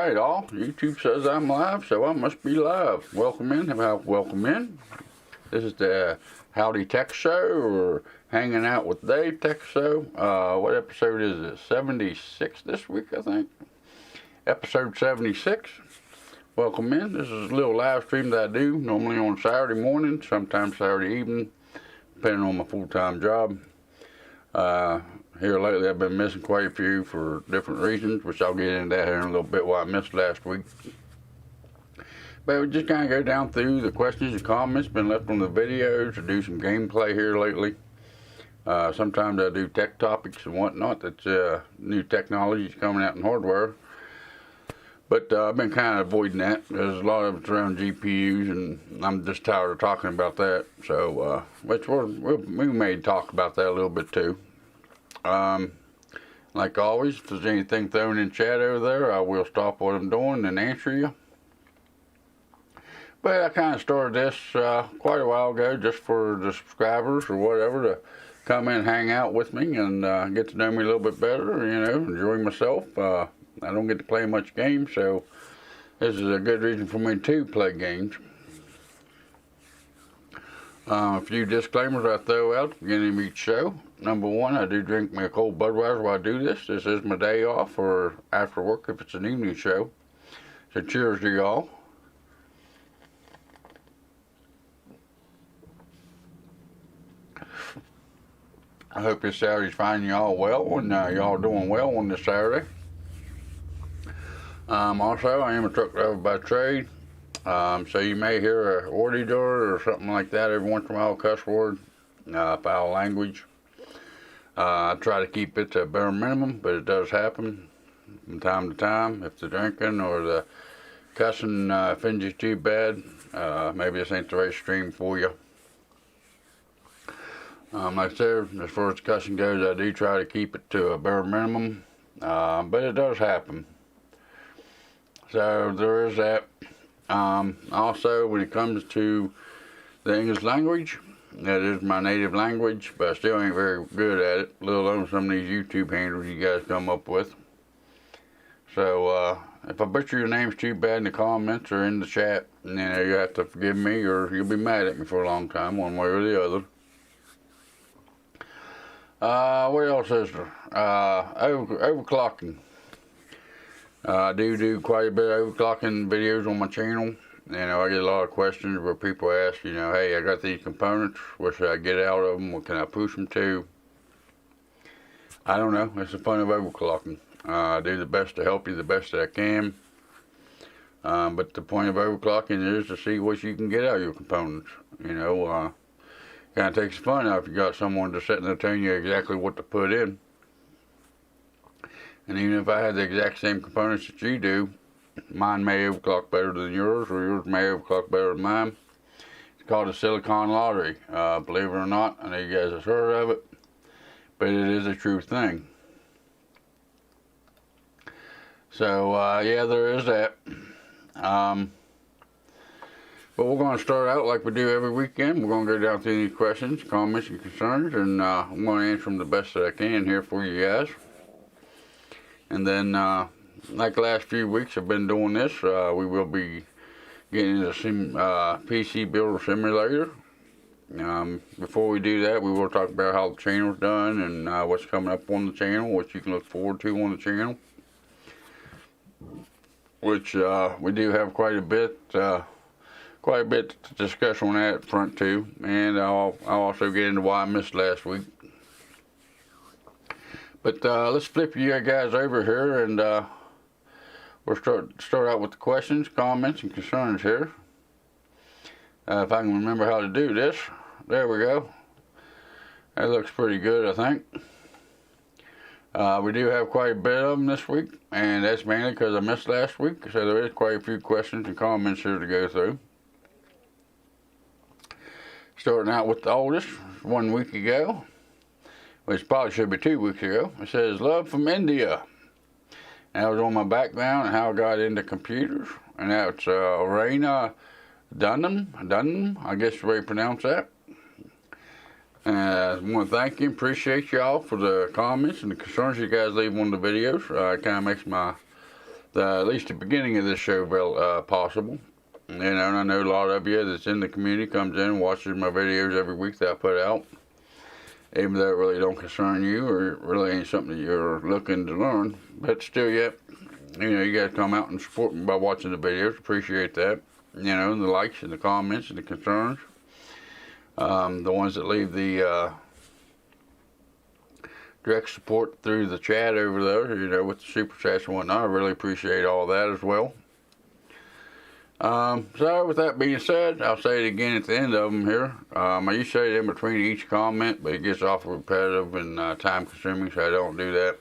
Alright, all. YouTube says I'm live, so I must be live. Welcome in. Welcome in. This is the Howdy Tech Show, or Hanging Out with Dave Tech Show. What episode is it? 76 this week, I think. Episode 76. Welcome in. This is a little live stream that I do, normally on Saturday morning, sometimes Saturday evening, depending on my full-time job. Here lately I've been missing quite a few for different reasons, which I'll get into that here in a little bit, what I missed last week. But we just kind of go down through the questions and comments been left on the videos, or do some gameplay here lately. Sometimes I do tech topics and whatnot, that's new technologies coming out in hardware. But I've been kind of avoiding that. There's a lot of it's around GPUs, and I'm just tired of talking about that. So, which we may talk about that a little bit too. Like always, if there's anything thrown in chat over there, I will stop what I'm doing and answer you. But I kind of started this quite a while ago, just for the subscribers or whatever to come in and hang out with me and get to know me a little bit better, you know, enjoy myself. I don't get to play much games, so this is a good reason for me to play games. A few disclaimers I throw out at the beginning of each show. Number one, I do drink me a cold Budweiser while I do this. This is my day off or after work if it's an evening show. So cheers to y'all. I hope this Saturday's finding y'all well and y'all doing well on this Saturday. Also, I am a truck driver by trade. So you may hear a ordy door or something like that every once in a while, cuss word, foul language. I try to keep it to a bare minimum, but it does happen from time to time. If the drinking or the cussing offends you too bad, maybe this ain't the right stream for you. Like I said, as far as cussing goes, I do try to keep it to a bare minimum, but it does happen. So there is that. Also, when it comes to the English language, that is my native language, but I still ain't very good at it, let alone some of these YouTube handles you guys come up with. So, if I butcher your names too bad in the comments or in the chat, you know, you have to forgive me or you'll be mad at me for a long time, one way or the other. What else is there? Overclocking. I do quite a bit of overclocking videos on my channel. You know, I get a lot of questions where people ask, you know, hey, I got these components, what should I get out of them, what can I push them to? I don't know, it's the fun of overclocking. I do the best to help you the best that I can. But the point of overclocking is to see what you can get out of your components. You know, kind of takes the fun out if you got someone just sitting there telling you exactly what to put in. And even if I had the exact same components that you do, mine may overclock better than yours, or yours may overclock better than mine. It's called a silicon lottery. Believe it or not, I know you guys have heard of it, but it is a true thing. So, yeah, there is that. But we're going to start out like we do every weekend. We're going to go down through these questions, comments, and concerns, and I'm going to answer them the best that I can here for you guys. And then, like the last few weeks I've been doing this, we will be getting into some PC Builder Simulator. Before we do that, we will talk about how the channel's done and what's coming up on the channel, what you can look forward to on the channel. Which we do have quite a bit to discuss on that front too. And I'll also get into why I missed last week. But let's flip you guys over here and we'll start out with the questions, comments, and concerns here. If I can remember how to do this. There we go. That looks pretty good, I think. We do have quite a bit of them this week, and that's mainly because I missed last week, so there is quite a few questions and comments here to go through. Starting out with the oldest, 1 week ago, which probably should be 2 weeks ago. It says, love from India. And that was on my background and how I got into computers. And that's Raina Dunham, I guess the way you pronounce that. I want to thank you and appreciate y'all for the comments and the concerns you guys leave on the videos. It kind of makes my at least the beginning of this show possible. You know, and I know a lot of you that's in the community comes in and watches my videos every week that I put out. Even though it really don't concern you or it really ain't something that you're looking to learn. But still yet, you know, you guys come out and support me by watching the videos. Appreciate that. You know, and the likes and the comments and the concerns. The ones that leave the direct support through the chat over there, you know, with the super chats and whatnot. I really appreciate all that as well. So with that being said, I'll say it again at the end of them here. I used to say it in between each comment, but it gets awful repetitive and time consuming, so I don't do that.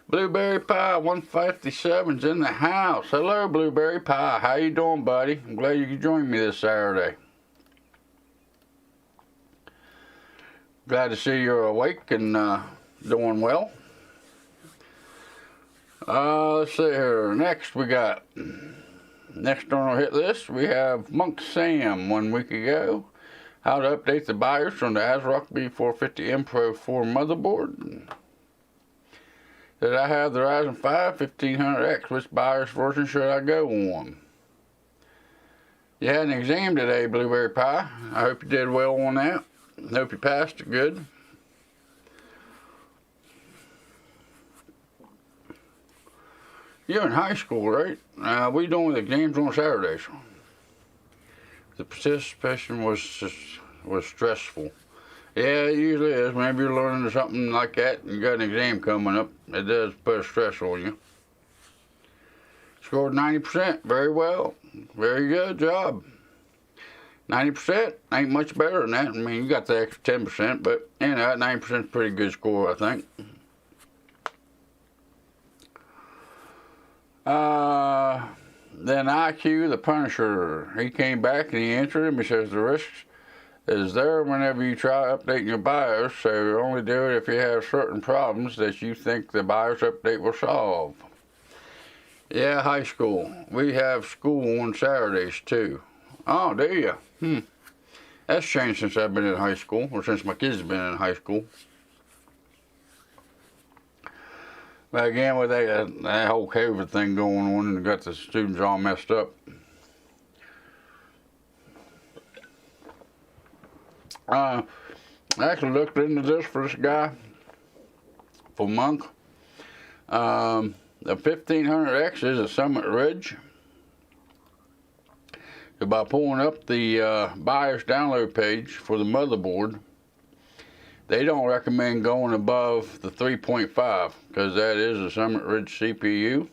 Blueberry Pie 157's in the house. Hello, Blueberry Pie. How you doing, buddy? I'm glad you could join me this Saturday. Glad to see you're awake and doing well. Let's see here. Next on our hit list, we have Monk Sam 1 week ago. How to update the BIOS from the ASRock B450M Pro 4 motherboard. Did I have the Ryzen 5 1500X? Which BIOS version should I go on? You had an exam today, Blueberry Pie. I hope you did well on that. I hope you passed it good. You're in high school, right? What are you doing with exams on Saturdays? The participation was stressful. Yeah, it usually is. Maybe you're learning something like that and you got an exam coming up. It does put a stress on you. Scored 90%. Very well. Very good job. 90% ain't much better than that. I mean, you got the extra 10%, but you know, that 90% is a pretty good score, I think. Then IQ, the Punisher, he came back and he answered him. He says the risk is there whenever you try updating your BIOS, so only do it if you have certain problems that you think the BIOS update will solve. Yeah, high school. We have school on Saturdays too. Oh, do you? That's changed since I've been in high school, or since my kids have been in high school. But again, with that whole COVID thing going on, and got the students all messed up. I actually looked into this for this guy, for Monk. The 1500X is a Summit Ridge. So by pulling up the BIOS download page for the motherboard, they don't recommend going above the 3.5 because that is a Summit Ridge CPU.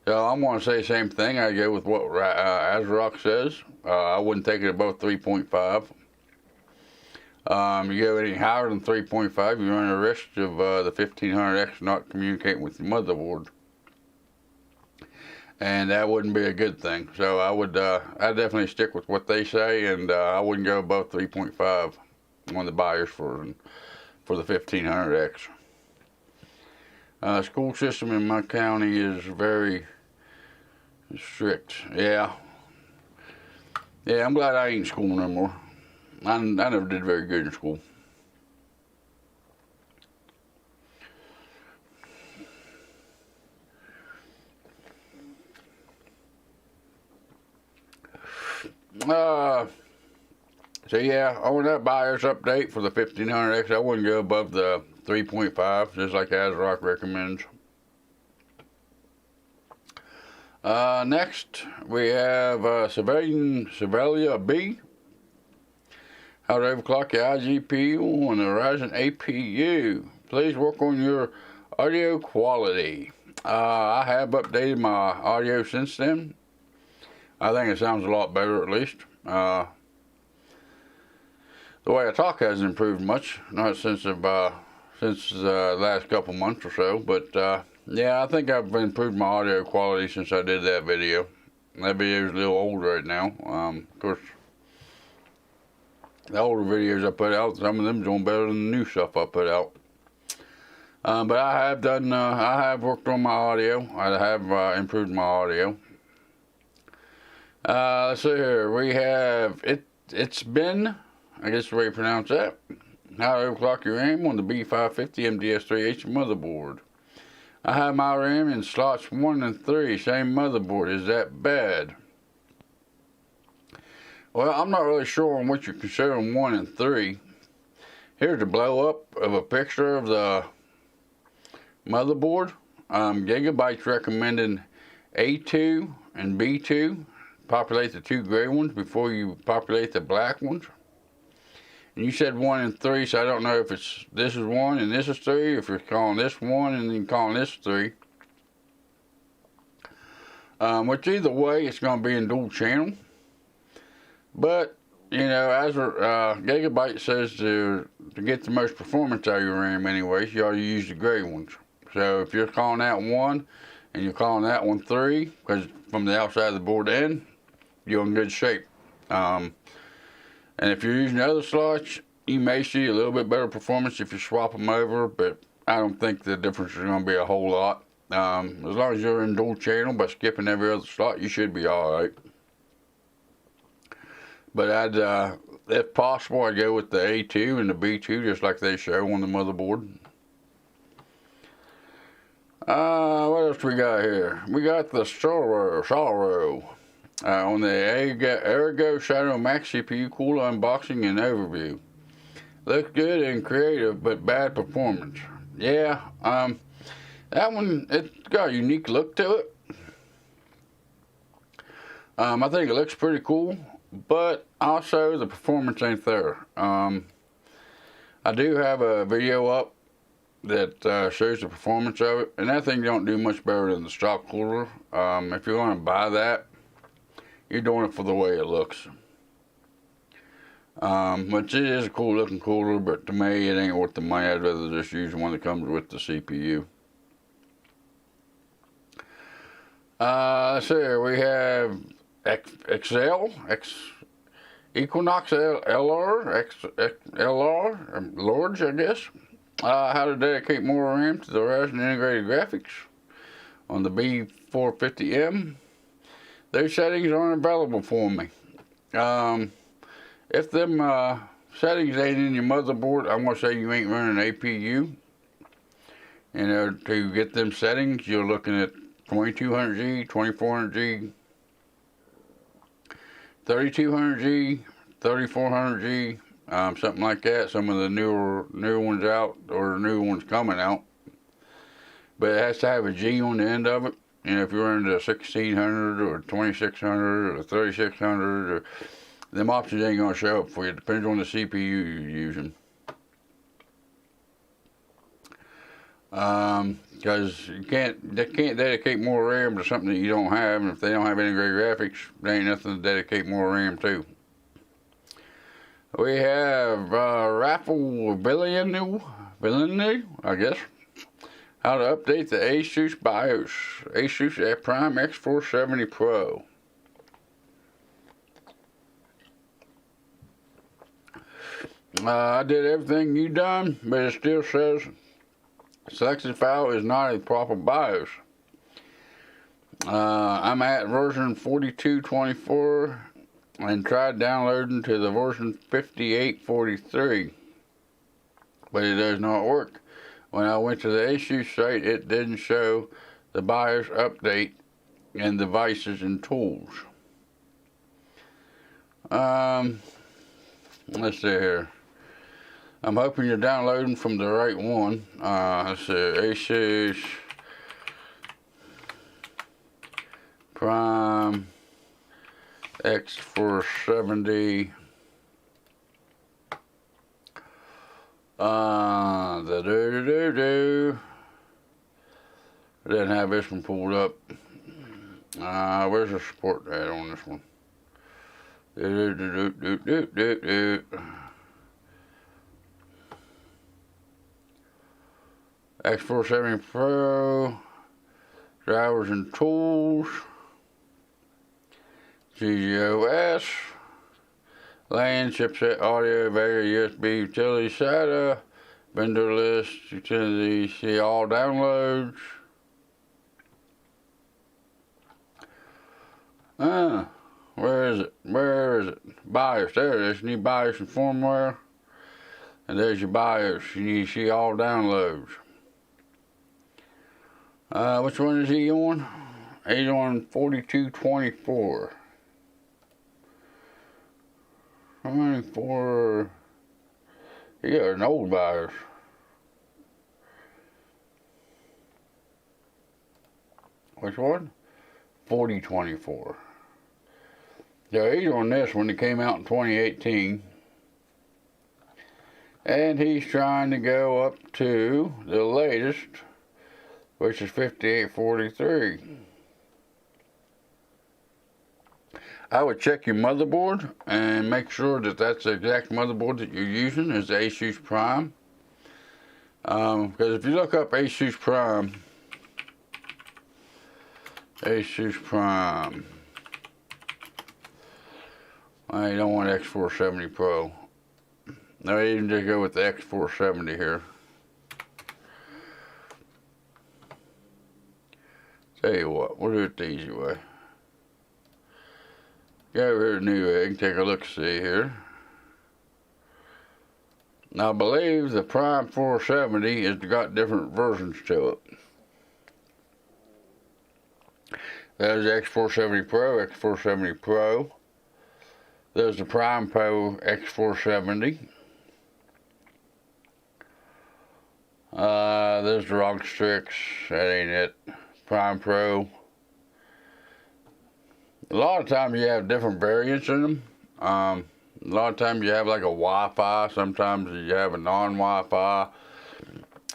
So I'm going to say the same thing. I go with what ASRock says. I wouldn't take it above 3.5. You go any higher than 3.5, you run a risk of the 1500X not communicating with the motherboard. And that wouldn't be a good thing. So I'd definitely stick with what they say, and I wouldn't go above 3.5 on the BIOS for the 1500X. School system in my county is very strict. Yeah, I'm glad I ain't in school no more. I never did very good in school. So yeah, on that BIOS update for the 1500X, I wouldn't go above the 3.5, just like ASRock recommends. Next, we have Civilian B. How to overclock your iGPU on a Ryzen APU. Please work on your audio quality. I have updated my audio since then. I think it sounds a lot better, at least. The way I talk hasn't improved much, not since the last couple months or so, but yeah, I think I've improved my audio quality since I did that video. That video is a little old right now. Of course, the older videos I put out, some of them doing better than the new stuff I put out. But I have worked on my audio. I have improved my audio. Let's see here. We have it's been, I guess the way you pronounce that, how to overclock your RAM on the B550 MDS3H motherboard. I have my RAM in slots 1 and 3, same motherboard. Is that bad? Well, I'm not really sure on what you're considering 1 and 3. Here's a blow up of a picture of the motherboard. Gigabyte's recommending A2 and B2. Populate the 2 gray ones before you populate the black ones. And you said 1 and 3, so I don't know if this is 1 and this is 3, if you're calling this 1 and then calling this 3. Which either way, it's going to be in dual channel. But, you know, as Gigabyte says to get the most performance out of your RAM anyways, you ought to use the gray ones. So if you're calling that 1 and you're calling that one 3, because from the outside of the board in, you're in good shape. And if you're using other slots, you may see a little bit better performance if you swap them over, but I don't think the difference is going to be a whole lot. As long as you're in dual channel by skipping every other slot, you should be alright. But if possible, I'd go with the A2 and the B2, just like they show on the motherboard. What else we got here? We got the Sorrow. On the Ergo Shadow Max CPU cooler unboxing and overview. Looks good and creative, but bad performance. Yeah, that one, it's got a unique look to it. I think it looks pretty cool, but also the performance ain't there. I do have a video up that shows the performance of it, and that thing don't do much better than the stock cooler. If you're going to buy that, you're doing it for the way it looks. Which it is a cool looking cooler, but to me it ain't worth the money. I'd rather just use the one that comes with the CPU. Let's see here, we have Equinox LR, Lords, I guess. How to dedicate more RAM to the Ryzen integrated graphics on the B450M. Those settings aren't available for me. If them settings ain't in your motherboard, I'm going to say you ain't running APU. You know, to get them settings, you're looking at 2200G, 2400G, 3200G, 3400G, something like that. Some of the newer ones out, or new ones coming out. But it has to have a G on the end of it. You know, if you're into 1600 or 2600 or 3600, or them options ain't gonna show up for you. It depends on the CPU you're using. Because they can't dedicate more RAM to something that you don't have, and if they don't have integrated graphics, there ain't nothing to dedicate more RAM to. We have Raffle Villainy, I guess. How to update the ASUS BIOS, ASUS Prime X470 Pro. I did everything you done, but it still says selected file is not a proper BIOS. I'm at version 4224 and tried downloading to the version 5843, but it does not work. When I went to the ASUS site, it didn't show the BIOS update and devices and tools. Let's see here. I'm hoping you're downloading from the right one. Let's see, ASUS Prime X470. I didn't have this one pulled up. Where's the support at on this one? X470 Pro, drivers and tools, GeForce, LAN, chipset, audio, EVGA, USB, utility, SATA, vendor list, utility, see all downloads. Where is it? Where is it? BIOS, there it is. You need BIOS and firmware. And there's your BIOS. You need to see all downloads. Which one is he on? He's on 4224. 24. He got an old BIOS. Which one? 4024. So he's on this one that came out in 2018. And he's trying to go up to the latest, which is 5843. I would check your motherboard and make sure that that's the exact motherboard that you're using is the ASUS Prime. Because if you look up ASUS Prime, I don't want X470 Pro. No, I even just go with the X470 here. Tell you what, we'll do it the easy way. Go over here to Newegg, take a look, see here. Now I believe the Prime 470 has got different versions to it. There's X470 Pro, X470 Pro. There's the Prime Pro X470. There's the Rockstrix, that ain't it. Prime Pro. A lot of times you have different variants in them. A lot of times you have like a Wi-Fi, sometimes you have a non-Wi-Fi,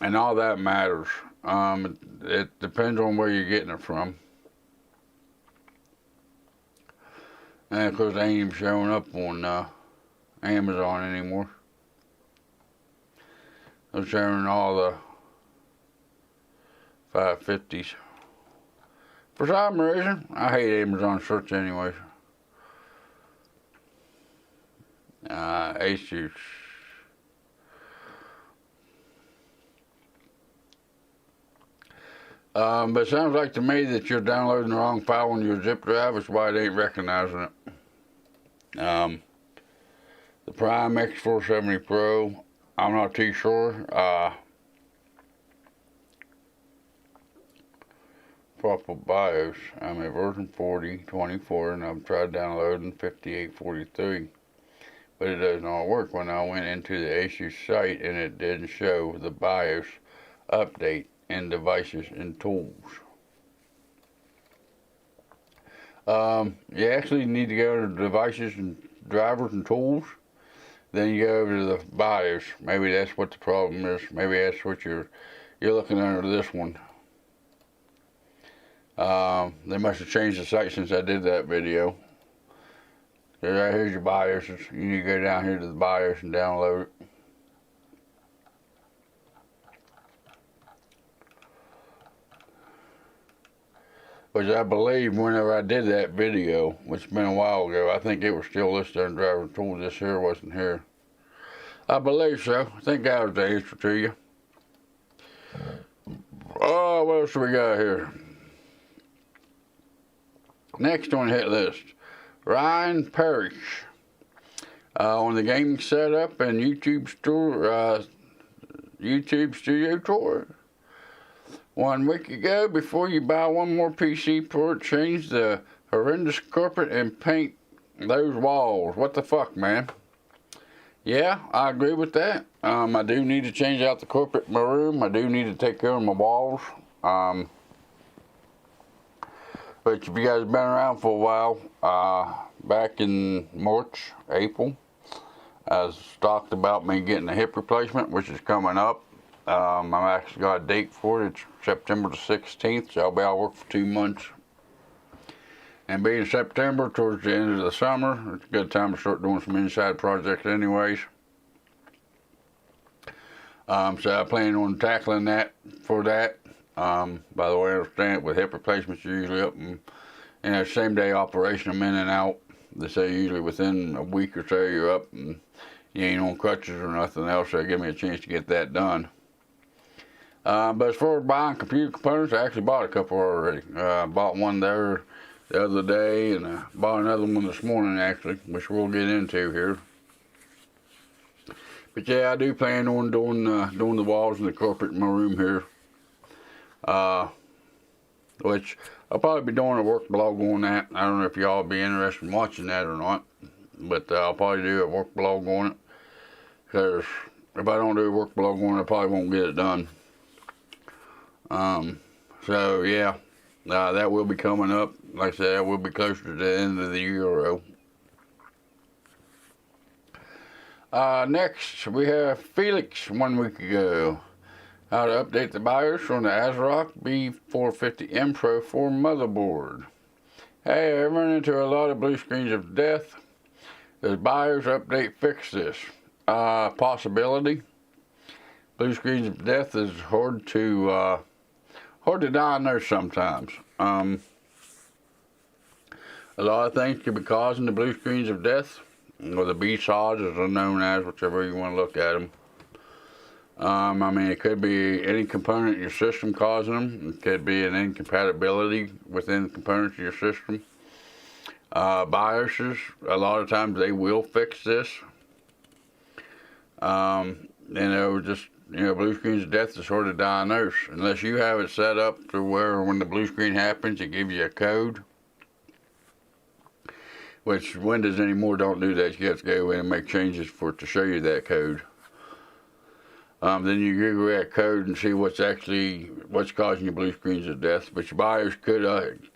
and all that matters. It depends on where you're getting it from. And of course they ain't even showing up on Amazon anymore. They're showing all the 550s. For some reason, I hate Amazon search anyways. ASUS. But it sounds like to me that you're downloading the wrong file on your zip drive. That's why it ain't recognizing it. The Prime X470 Pro, I'm not too sure. Proper BIOS, I'm at version 4024 and I've tried downloading 5843. But it does not work. When I went into the ASUS site and it didn't show the BIOS update in devices and tools. You actually need to go to devices and drivers and tools. Then you go over to the BIOS. Maybe that's what the problem is. Maybe that's what you're looking under this one. They must have changed the site since I did that video. Right here's your BIOS. You need to go down here to the BIOS and download it. Which I believe whenever I did that video, which has been a while ago, I think it was still listed on driver tools. This here wasn't here. I believe so. I think that was the answer to you. Oh, what else do we got here? Next on the hit list, Ryan Parrish. On the gaming setup and YouTube studio tour. 1 week ago, before you buy one more PC port, change the horrendous carpet and paint those walls. What the fuck, man? Yeah, I agree with that. I do need to change out the carpet in my room. I do need to take care of my walls. But if you guys have been around for a while, back in March, April, I talked about me getting a hip replacement, which is coming up. I've actually got a date for it. It's September the 16th, so I'll be out of work for 2 months. And being September, towards the end of the summer, it's a good time to start doing some inside projects anyways. So I plan on tackling that for that. By the way, I understand with hip replacements, you're usually up in same day operation, I'm in and out. They say usually within a week or so you're up and you ain't on crutches or nothing else, so give me a chance to get that done. But as far as buying computer components, I actually bought a couple already. I bought one there the other day, and I bought another one this morning actually, which we'll get into here. But yeah, I do plan on doing the walls and the carpet in my room here. which I'll probably be doing a work blog on that. I don't know if y'all be interested in watching that or not, but I'll probably do a work blog on it, because if I don't do a work blog on it, I probably won't get it done. So yeah, that will be coming up. Like I said, that will be closer to the end of the year. Next, we have Felix 1 week ago. How to update the BIOS on the ASRock B450M Pro 4 motherboard. Hey, I run into a lot of blue screens of death. Does BIOS update fix this? Possibility. Blue screens of death is hard to diagnose sometimes. A lot of things could be causing the blue screens of death, or the BSODs as they're known as, whichever you want to look at them. I mean, it could be any component in your system causing them. It could be an incompatibility within the components of your system. BIOSes, a lot of times they will fix this. Blue screens of death is hard to diagnose unless you have it set up to where when the blue screen happens, it gives you a code. Which Windows anymore don't do that. You have to go in and make changes for it to show you that code. Then you Google that code and see what's causing your blue screens of death. But your BIOS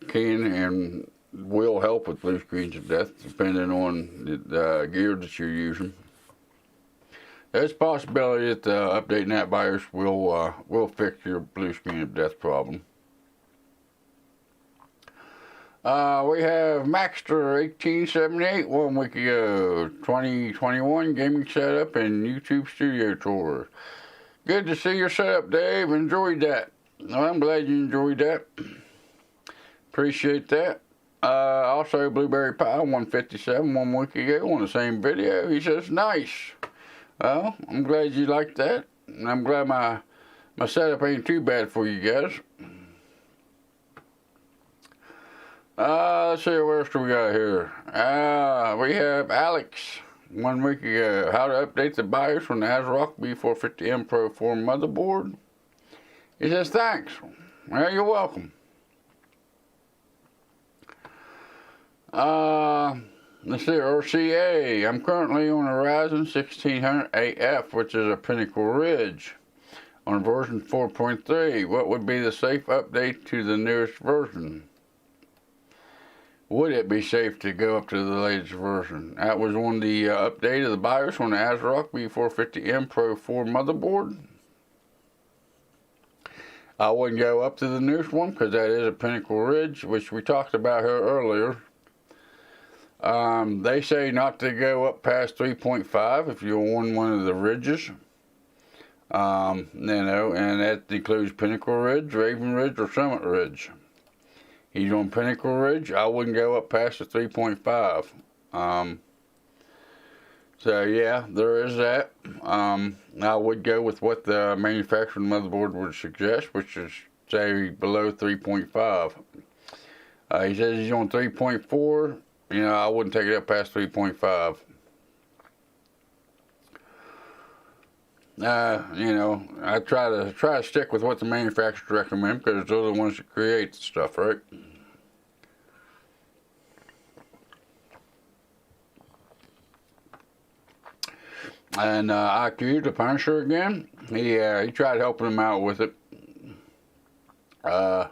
can and will help with blue screens of death, depending on the gear that you're using. There's a possibility that updating that BIOS will fix your blue screen of death problem. We have Maxter 1878 1 week ago, 2021 gaming setup and YouTube studio tour. Good to see your setup, Dave. Enjoyed that. Well, I'm glad you enjoyed that. Appreciate that. Also, Blueberry Pie 157 1 week ago on the same video. He says, nice. Well, I'm glad you liked that. And I'm glad my setup ain't too bad for you guys. Let's see, what else do we got here? We have Alex 1 week ago. How to update the BIOS on the ASRock B450M Pro 4 motherboard. He says, thanks. Well, you're welcome. Let's see, RCA. I'm currently on a Ryzen 1600AF, which is a Pinnacle Ridge, on version 4.3. What would be the safe update to the newest version? Would it be safe to go up to the latest version? That was on the update of the BIOS on the ASRock B450M Pro 4 motherboard. I wouldn't go up to the newest one because that is a Pinnacle Ridge, which we talked about here earlier. They say not to go up past 3.5 if you're on one of the ridges. And that includes Pinnacle Ridge, Raven Ridge, or Summit Ridge. He's on Pinnacle Ridge. I wouldn't go up past the 3.5. So yeah, there is that. I would go with what the manufacturing motherboard would suggest, which is say below 3.5. He says he's on 3.4. I wouldn't take it up past 3.5. I try to stick with what the manufacturers recommend because they're the ones that create the stuff, right? And IQ, the Punisher again, he tried helping him out with it. RCA,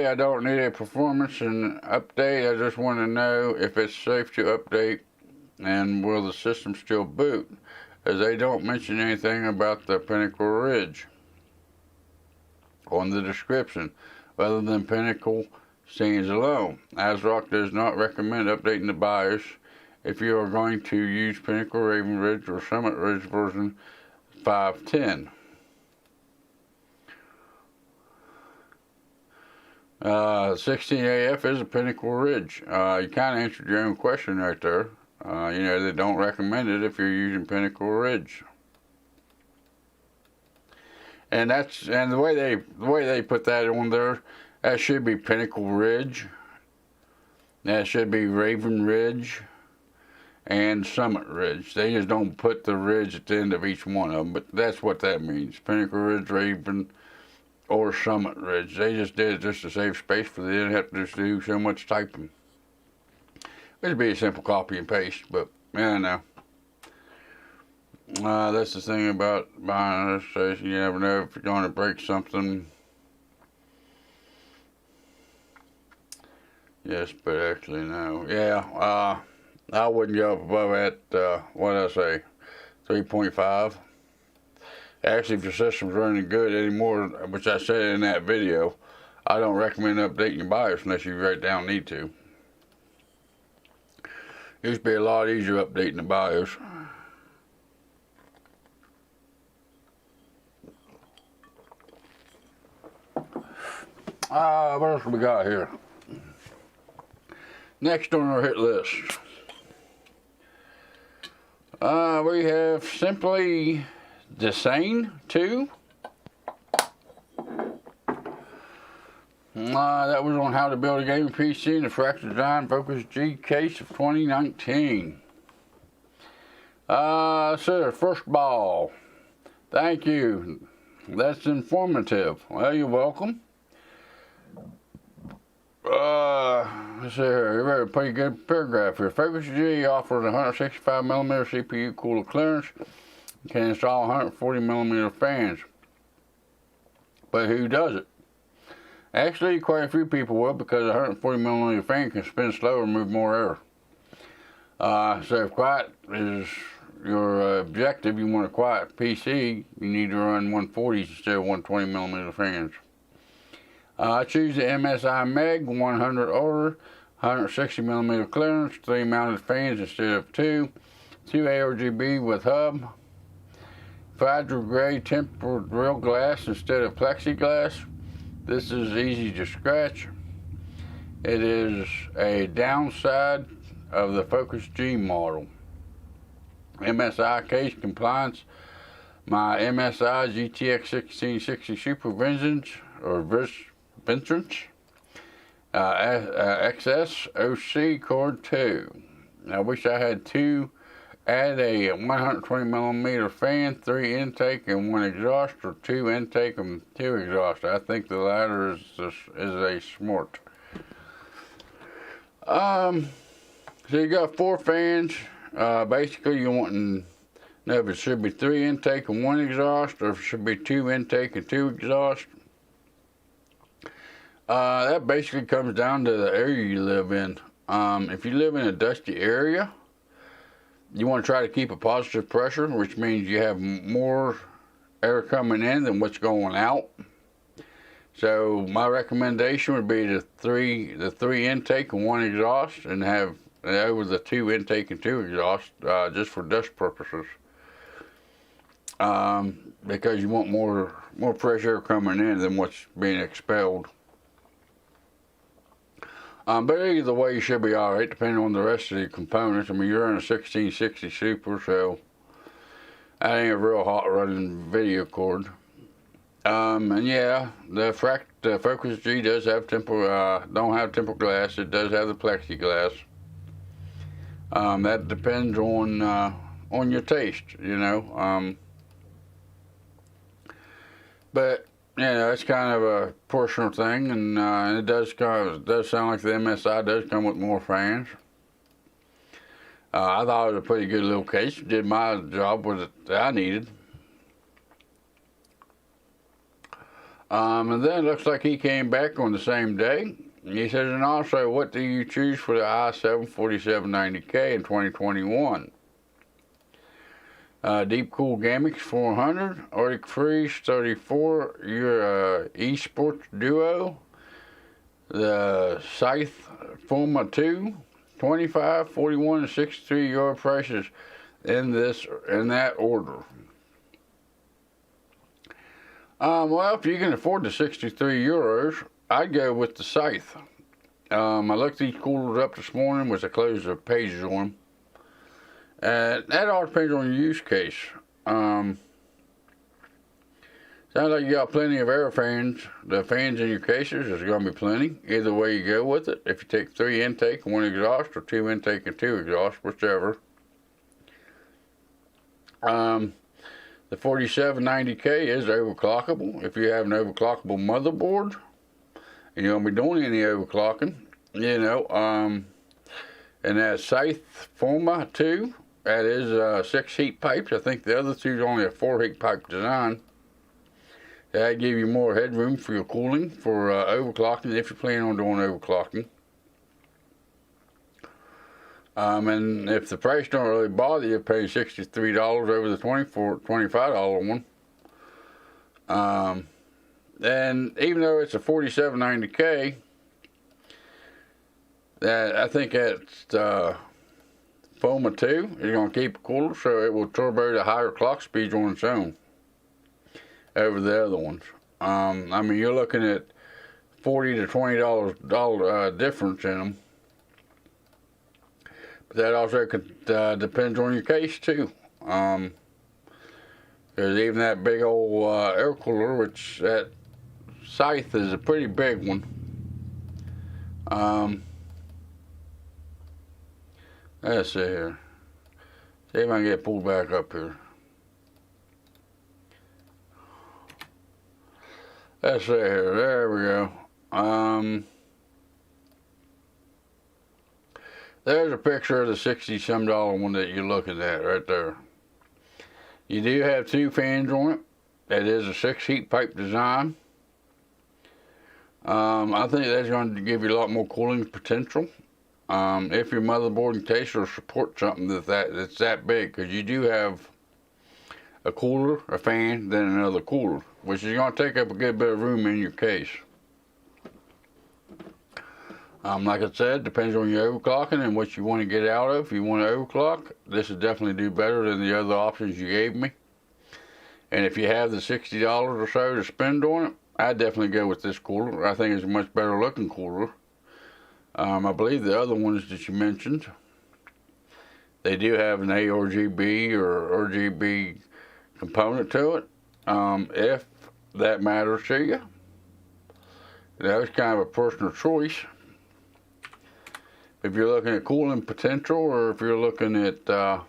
I don't need a performance and update. I just want to know if it's safe to update and will the system still boot, as they don't mention anything about the Pinnacle Ridge on the description, other than Pinnacle stands alone. ASRock does not recommend updating the BIOS if you are going to use Pinnacle, Raven Ridge, or Summit Ridge version 5.10. 16AF is a Pinnacle Ridge. You kind of answered your own question right there. They don't recommend it if you're using Pinnacle Ridge. And the way they put that on there, that should be Pinnacle Ridge. That should be Raven Ridge and Summit Ridge. They just don't put the ridge at the end of each one of them, but that's what that means. Pinnacle Ridge, Raven, or Summit Ridge. They just did it just to save space for they didn't have to just do so much typing. It'd be a simple copy and paste, but yeah, no. That's the thing about buying a station. You never know if you're going to break something. Yes, but actually no. Yeah, I wouldn't go up above that, what did I say, 3.5. Actually, if your system's running good anymore, which I said in that video, I don't recommend updating your BIOS unless you right down need to. It used to be a lot easier updating the BIOS. What else we got here? Next on our hit list, we have simply Design 2. That was on how to build a gaming PC in the Fractal Design Focus G case of 2019. So first ball, thank you. That's informative. Well, you're welcome. Let's see here. You read a pretty good paragraph here. Focus G offers 165mm CPU cooler clearance. You can install 140mm fans. But who does it? Actually, quite a few people will, because a 140mm fan can spin slower and move more air. So if quiet is your objective, you want a quiet PC, you need to run 140s instead of 120mm fans. I choose the MSI Meg 100 order, 160mm clearance, 3 mounted fans instead of 2, 2 ARGB with hub, fragile gray tempered real glass instead of plexiglass. This is easy to scratch. It is a downside of the Focus G model. MSI case compliance. My MSI GTX 1660 Super Vintage or Vintage XS OC Core 2. I wish I had add a 120mm fan, 3 intake and 1 exhaust, or 2 intake and 2 exhaust. I think the latter is a smart. So you got 4 fans. Basically you want to know if it should be 3 intake and 1 exhaust, or if it should be 2 intake and 2 exhaust. That basically comes down to the area you live in. If you live in a dusty area, you want to try to keep a positive pressure, which means you have more air coming in than what's going out. So my recommendation would be the three intake and 1 exhaust, and have over the 2 intake and 2 exhaust, just for dust purposes. Because you want more pressure coming in than what's being expelled. But either way, you should be alright, depending on the rest of the components. I mean, you're in a 1660 Super, so that ain't a real hot running video cord. And yeah, the Focus G does have don't have tempered glass. It does have the plexiglass. That depends on your taste, you know. But you know, it's kind of a personal thing, and it does sound like the MSI does come with more fans. I thought it was a pretty good little case. Did my job with it that I needed. And then it looks like he came back on the same day. He says, and also, what do you choose for the i7-4790K in 2021? Deepcool Gamix 400, Arctic Freeze 34, your eSports Duo, the Scythe Forma 2, 25, 41, and 63 your prices in that order. Well, if you can afford the 63 euros, I'd go with the Scythe. I looked these coolers up this morning, which I closed the pages on them. That all depends on your use case. Sounds like you got plenty of air fans. The fans in your cases, there's going to be plenty. Either way you go with it. If you take 3 intake and 1 exhaust, or 2 intake and 2 exhaust, whichever. The 4790K is overclockable. If you have an overclockable motherboard and you're gonna be doing any overclocking, you know, and that Scythe Forma 2, that is 6 heat pipes. I think the other two is only a 4 heat pipe design. That'd give you more headroom for your cooling for overclocking if you plan on doing overclocking. And if the price don't really bother you, paying $63 over the $25 one. And even though it's a 4790K, that I think that Forma 2 is going to keep it cooler, so it will turbo to higher clock speeds on its own over the other ones. I mean, you're looking at $40 to $20 difference in them. But that also could, depends on your case too. There's even that big old air cooler, which that Scythe is a pretty big one. Let's see here. See if I can get pulled back up here. Let's see here. There we go. There's a picture of the $60-some one that you're looking at right there. You do have 2 fans on it. It is a 6 heat pipe design. I think that's going to give you a lot more cooling potential. If your motherboard and case will support something that's that big, because you do have a cooler, a fan, then another cooler, which is going to take up a good bit of room in your case. Like I said, depends on your overclocking and what you want to get out of. If you want to overclock, this will definitely do better than the other options you gave me. And if you have the $60 or so to spend on it, I'd definitely go with this cooler. I think it's a much better looking cooler. I believe the other ones that you mentioned, they do have an ARGB or RGB component to it, if that matters to you. That was kind of a personal choice. If you're looking at cooling potential, or if you're looking at that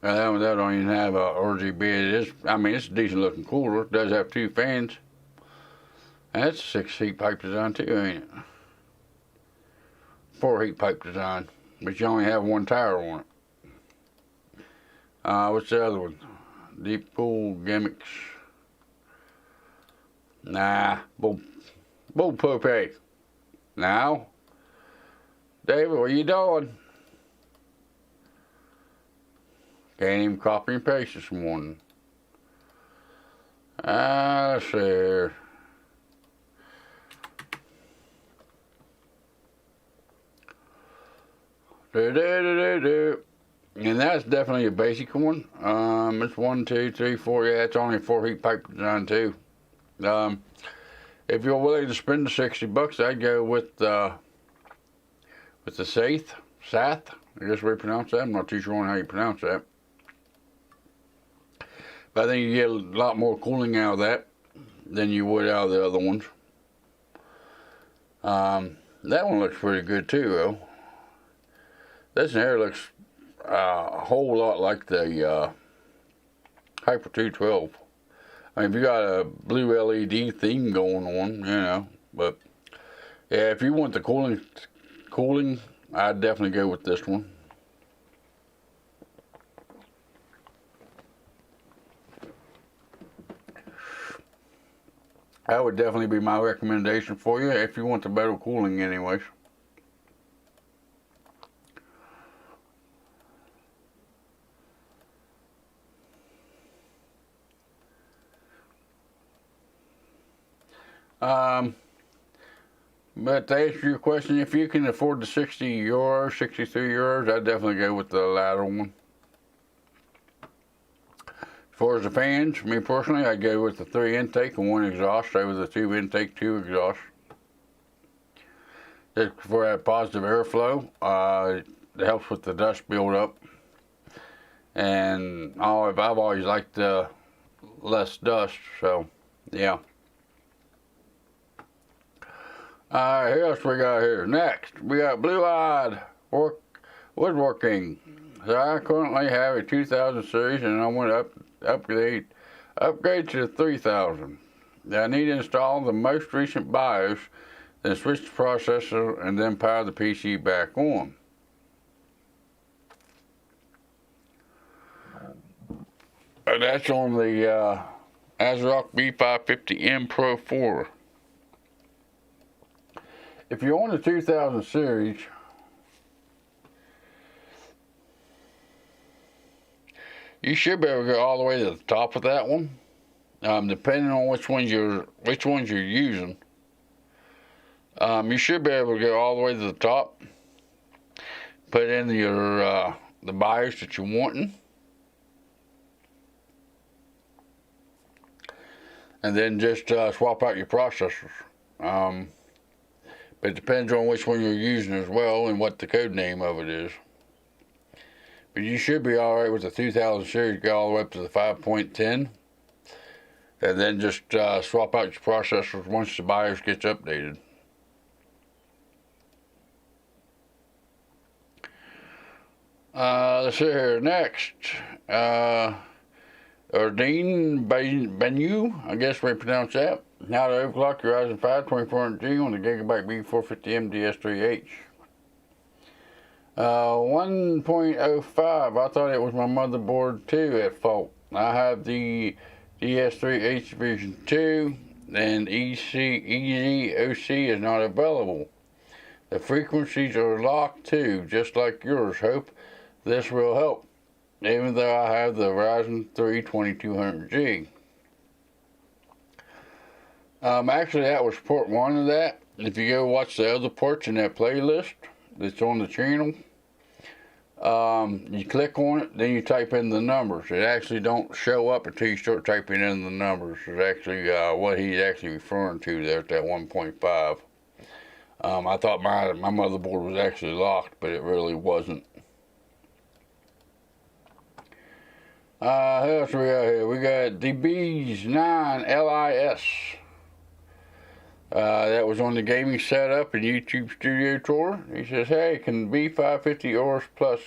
don't even have a RGB. It is, I mean, it's a decent looking cooler. It does have 2 fans. And that's a 6 heat pipe design too, ain't it? 4 heat pipe design, but you only have 1 tire on it. What's the other one? Deepcool gimmicks. Nah, bull poopy. Now, David, what are you doing? Can't even copy and paste this morning. Let's see here. And that's definitely a basic one. It's 1, 2, 3, 4. Yeah, it's only a 4 heat pipe design too. If you're willing to spend the $60, I'd go with the Scythe. I guess we pronounce that. I'm not too sure on how you pronounce that. But I think you get a lot more cooling out of that than you would out of the other ones. That one looks pretty good too, though. This in here looks a whole lot like the Hyper 212. I mean, if you got a blue LED theme going on, you know, but yeah, if you want the cooling, I'd definitely go with this one. That would definitely be my recommendation for you if you want the better cooling anyways. But to answer your question, if you can afford the €60, €63, I'd definitely go with the latter one. As far as the fans, me personally, I'd go with the 3 intake and 1 exhaust over the 2 intake, 2 exhaust. Just for that positive airflow, it helps with the dust buildup. And I've always liked less dust, so yeah. Alright, who else we got here? Next, we got Blue Eyed Woodworking. So I currently have a 2000 series, and I want to upgrade to the 3000. I need to install the most recent BIOS, then switch the processor, and then power the PC back on. And that's on the ASUS B550M Pro 4. If you're on the 2000 series, you should be able to go all the way to the top of that one, depending on which ones you're using. You should be able to go all the way to the top, put in your the BIOS that you're wanting, and then just swap out your processors. But it depends on which one you're using as well and what the code name of it is. But you should be alright with the 2000 series, go all the way up to the 5.10, and then just swap out your processors once the BIOS gets updated. Let's see here. Next, Erdene Benu, I guess we pronounce that. How to overclock your Ryzen 5 2400G on the Gigabyte B450M DS3H. 1.05, I thought it was my motherboard too at fault. I have the DS3H version 2, and EVGA is not available. The frequencies are locked too, just like yours. Hope this will help, even though I have the Ryzen 3 2200G. Actually, that was port 1 of that. If you go watch the other ports in that playlist that's on the channel, you click on it, then you type in the numbers. It actually don't show up until you start typing in the numbers. It's actually what he's actually referring to there at that 1.5. I thought my motherboard was actually locked, but it really wasn't. Who else we got here? We got DB's9 LIS. That was on the gaming setup and YouTube studio tour. He says, hey, can B550 ORS plus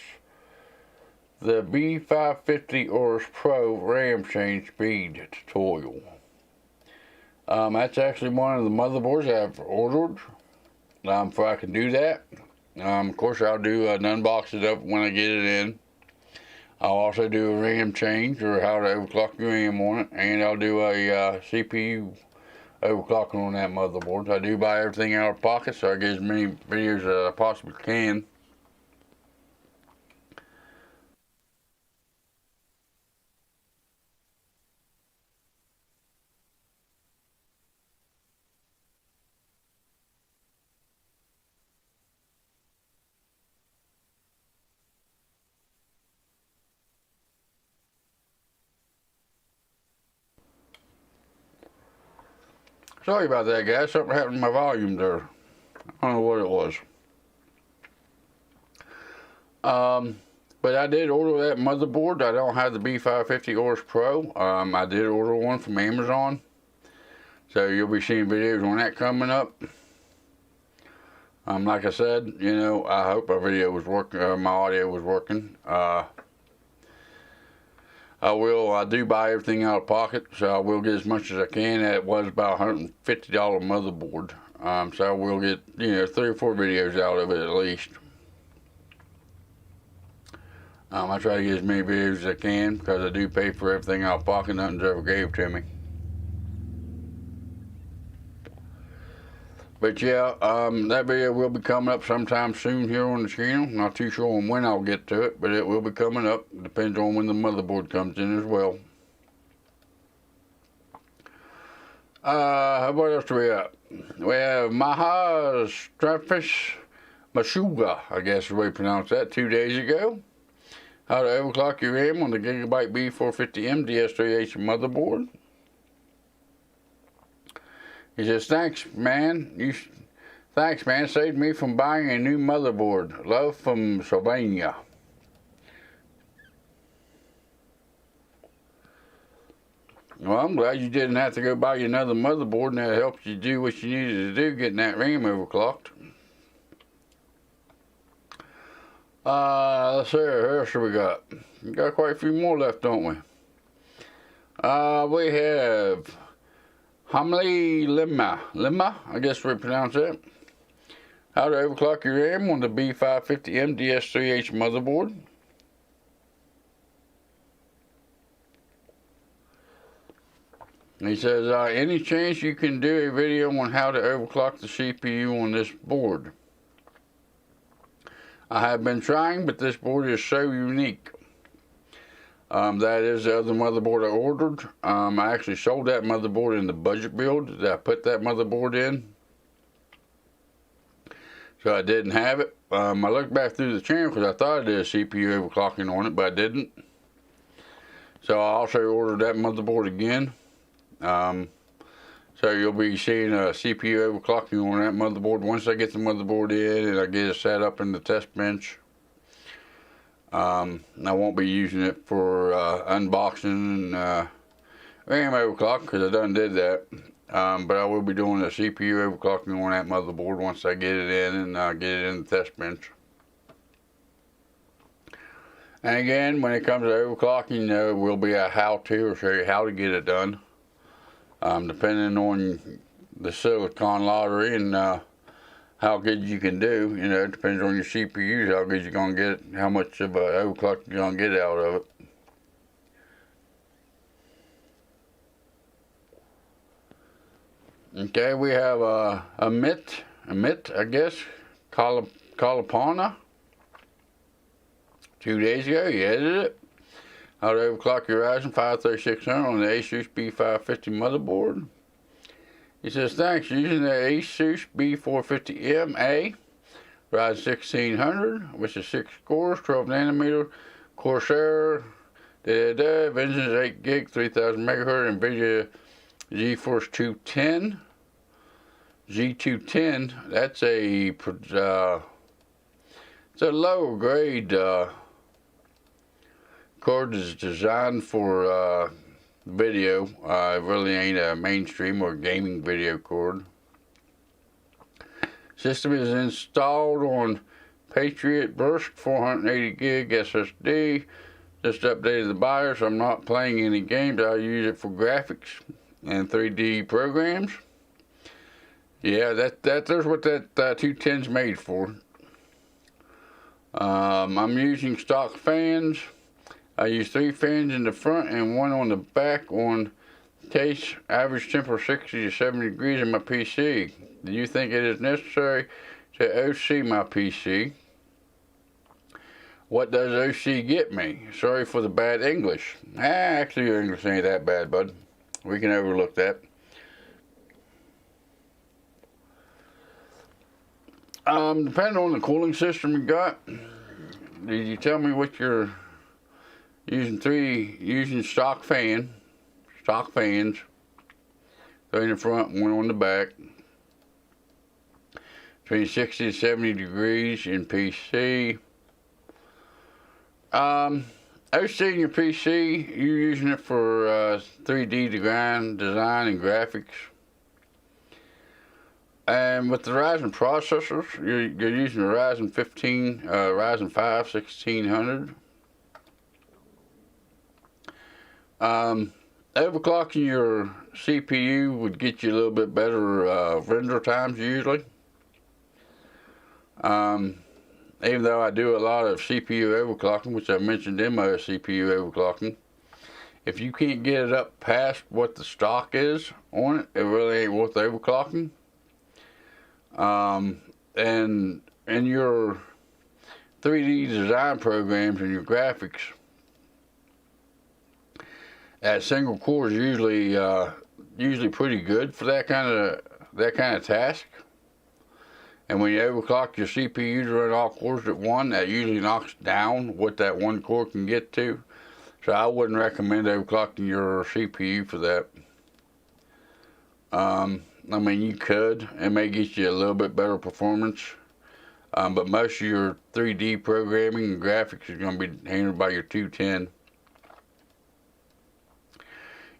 the B550 ORS Pro RAM change speed tutorial. That's actually one of the motherboards I've ordered before I can do that. Of course, I'll do an unboxing of it when I get it in. I'll also do a RAM change, or how to overclock your RAM on it, and I'll do a CPU overclocking on that motherboard. I do buy everything out of pocket, so I get as many videos as I possibly can. Sorry about that, guys. Something happened to my volume there. I don't know what it was. But I did order that motherboard. I don't have the B550 ORS Pro. I did order one from Amazon. So you'll be seeing videos on that coming up. Like I said, you know, I hope my video was working, my audio was working. I do buy everything out of pocket, so I will get as much as I can. It was about $150 motherboard, so I will get, you know, 3 or 4 videos out of it at least. I try to get as many videos as I can because I do pay for everything out of pocket. Nothing's ever gave to me. But yeah, that video will be coming up sometime soon here on the channel. Not too sure on when I'll get to it, but it will be coming up. Depends on when the motherboard comes in as well. What else do we have? We have Maha Strafish Mashuga, I guess is the way you pronounce that, 2 days ago. How to overclock your RAM on the Gigabyte B450M DS3H motherboard. He says, thanks, man. Thanks, man. Saved me from buying a new motherboard. Love from Sylvania. Well, I'm glad you didn't have to go buy you another motherboard, and that helped you do what you needed to do, getting that RAM overclocked. Let's see, who else we got? We got quite a few more left, don't we? We have Hamli Lima, I guess we pronounce it. How to overclock your RAM on the B550M DS3H motherboard. He says, any chance you can do a video on how to overclock the CPU on this board? I have been trying, but this board is so unique. That is the other motherboard I ordered. I actually sold that motherboard in the budget build that I put that motherboard in. So I didn't have it. I looked back through the channel because I thought I did a CPU overclocking on it, but I didn't. So I also ordered that motherboard again. So you'll be seeing a CPU overclocking on that motherboard once I get the motherboard in and I get it set up in the test bench. I won't be using it for unboxing and RAM overclock because I done did that. But I will be doing a CPU overclocking on that motherboard once I get it in and get it in the test bench. And again, when it comes to overclocking, there will be a how-to or show you how to get it done. Depending on the silicon lottery and how good you can do, you know, it depends on your CPUs, how good you're going to get, how much of an overclock you're going to get out of it. Okay, we have a MIT, I guess, Kalapana. 2 days ago, he edited it. How to overclock your Ryzen 5 3600 on the ASUS B550 motherboard. He says, thanks, using the ASUS B450MA Ryzen 1600, which is 6 cores, 12 nanometer, Corsair, Vengeance 8 gig, 3000 megahertz, NVIDIA GeForce 210. G210, that's it's a lower grade card is designed for video. It really ain't a mainstream or gaming video card. System is installed on Patriot Burst 480 gig SSD. Just updated the BIOS. I'm not playing any games. I use it for graphics and 3D programs. Yeah, there's what that 210's made for. I'm using stock fans. I use 3 fans in the front and 1 on the back on case. Average temperature 60 to 70 degrees in my PC. Do you think it is necessary to OC my PC? What does OC get me? Sorry for the bad English. Actually your English ain't that bad, bud. We can overlook that. Depending on the cooling system you got, did you tell me what you're using stock fans, 3 in the front, 1 on the back, between 60 to 70 degrees in PC. OC in your PC, you're using it for 3D design and graphics. And with the Ryzen processors, you're using the Ryzen 5 1600. Overclocking your CPU would get you a little bit better render times usually. Even though I do a lot of CPU overclocking, which I mentioned in my CPU overclocking, if you can't get it up past what the stock is on it, it really ain't worth overclocking. And in your 3D design programs and your graphics, at single core is usually pretty good for that kind of task. And when you overclock your CPU to run all cores at 1, that usually knocks down what that 1 core can get to. So I wouldn't recommend overclocking your CPU for that. I mean, you could. It may get you a little bit better performance. But most of your 3D programming and graphics is going to be handled by your 210.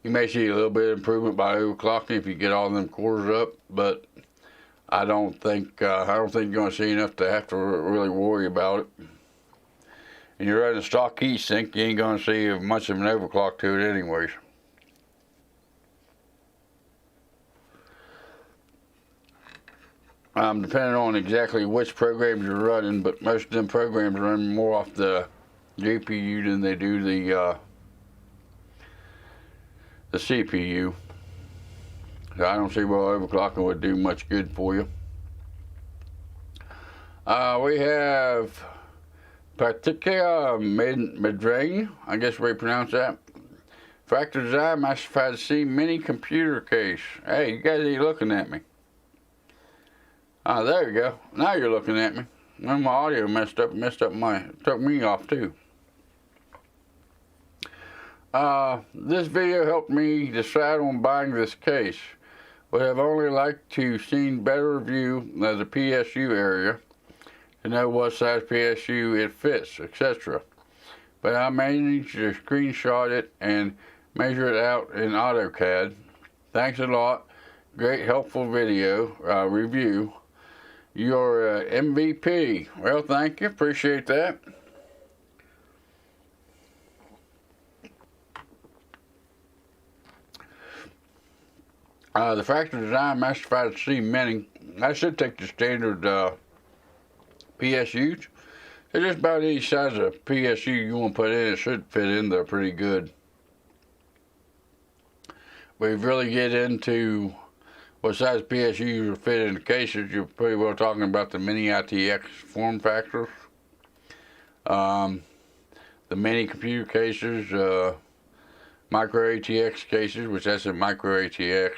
You may see a little bit of improvement by overclocking if you get all them cores up, but I don't think you're going to see enough to have to really worry about it. and you're running a stock heatsink, you ain't gonna see much of an overclock to it anyways. Depending on exactly which programs you're running, but most of them programs run more off the GPU than they do the CPU. So I don't see why overclocking would do much good for you. We have particular medi, I guess we pronounce that. Fractal design, Massified C mini computer case. Hey, you guys ain't looking at me. Ah, there you go. Now you're looking at me. When my audio messed up took me off too. This video helped me decide on buying this case. Would have only liked to seen better review of the PSU area to know what size PSU it fits, etc. But I managed to screenshot it and measure it out in AutoCAD. Thanks a lot. Great helpful video review. You're MVP. Well, thank you. Appreciate that. The Fractal Design Massified C Mini, I should take the standard PSUs. They're just about any size of PSU you want to put in. It should fit in there pretty good. But if you really get into what size PSU will fit in the cases, you're pretty well talking about the mini ITX form factors. The mini computer cases, micro ATX cases, which that's a micro ATX.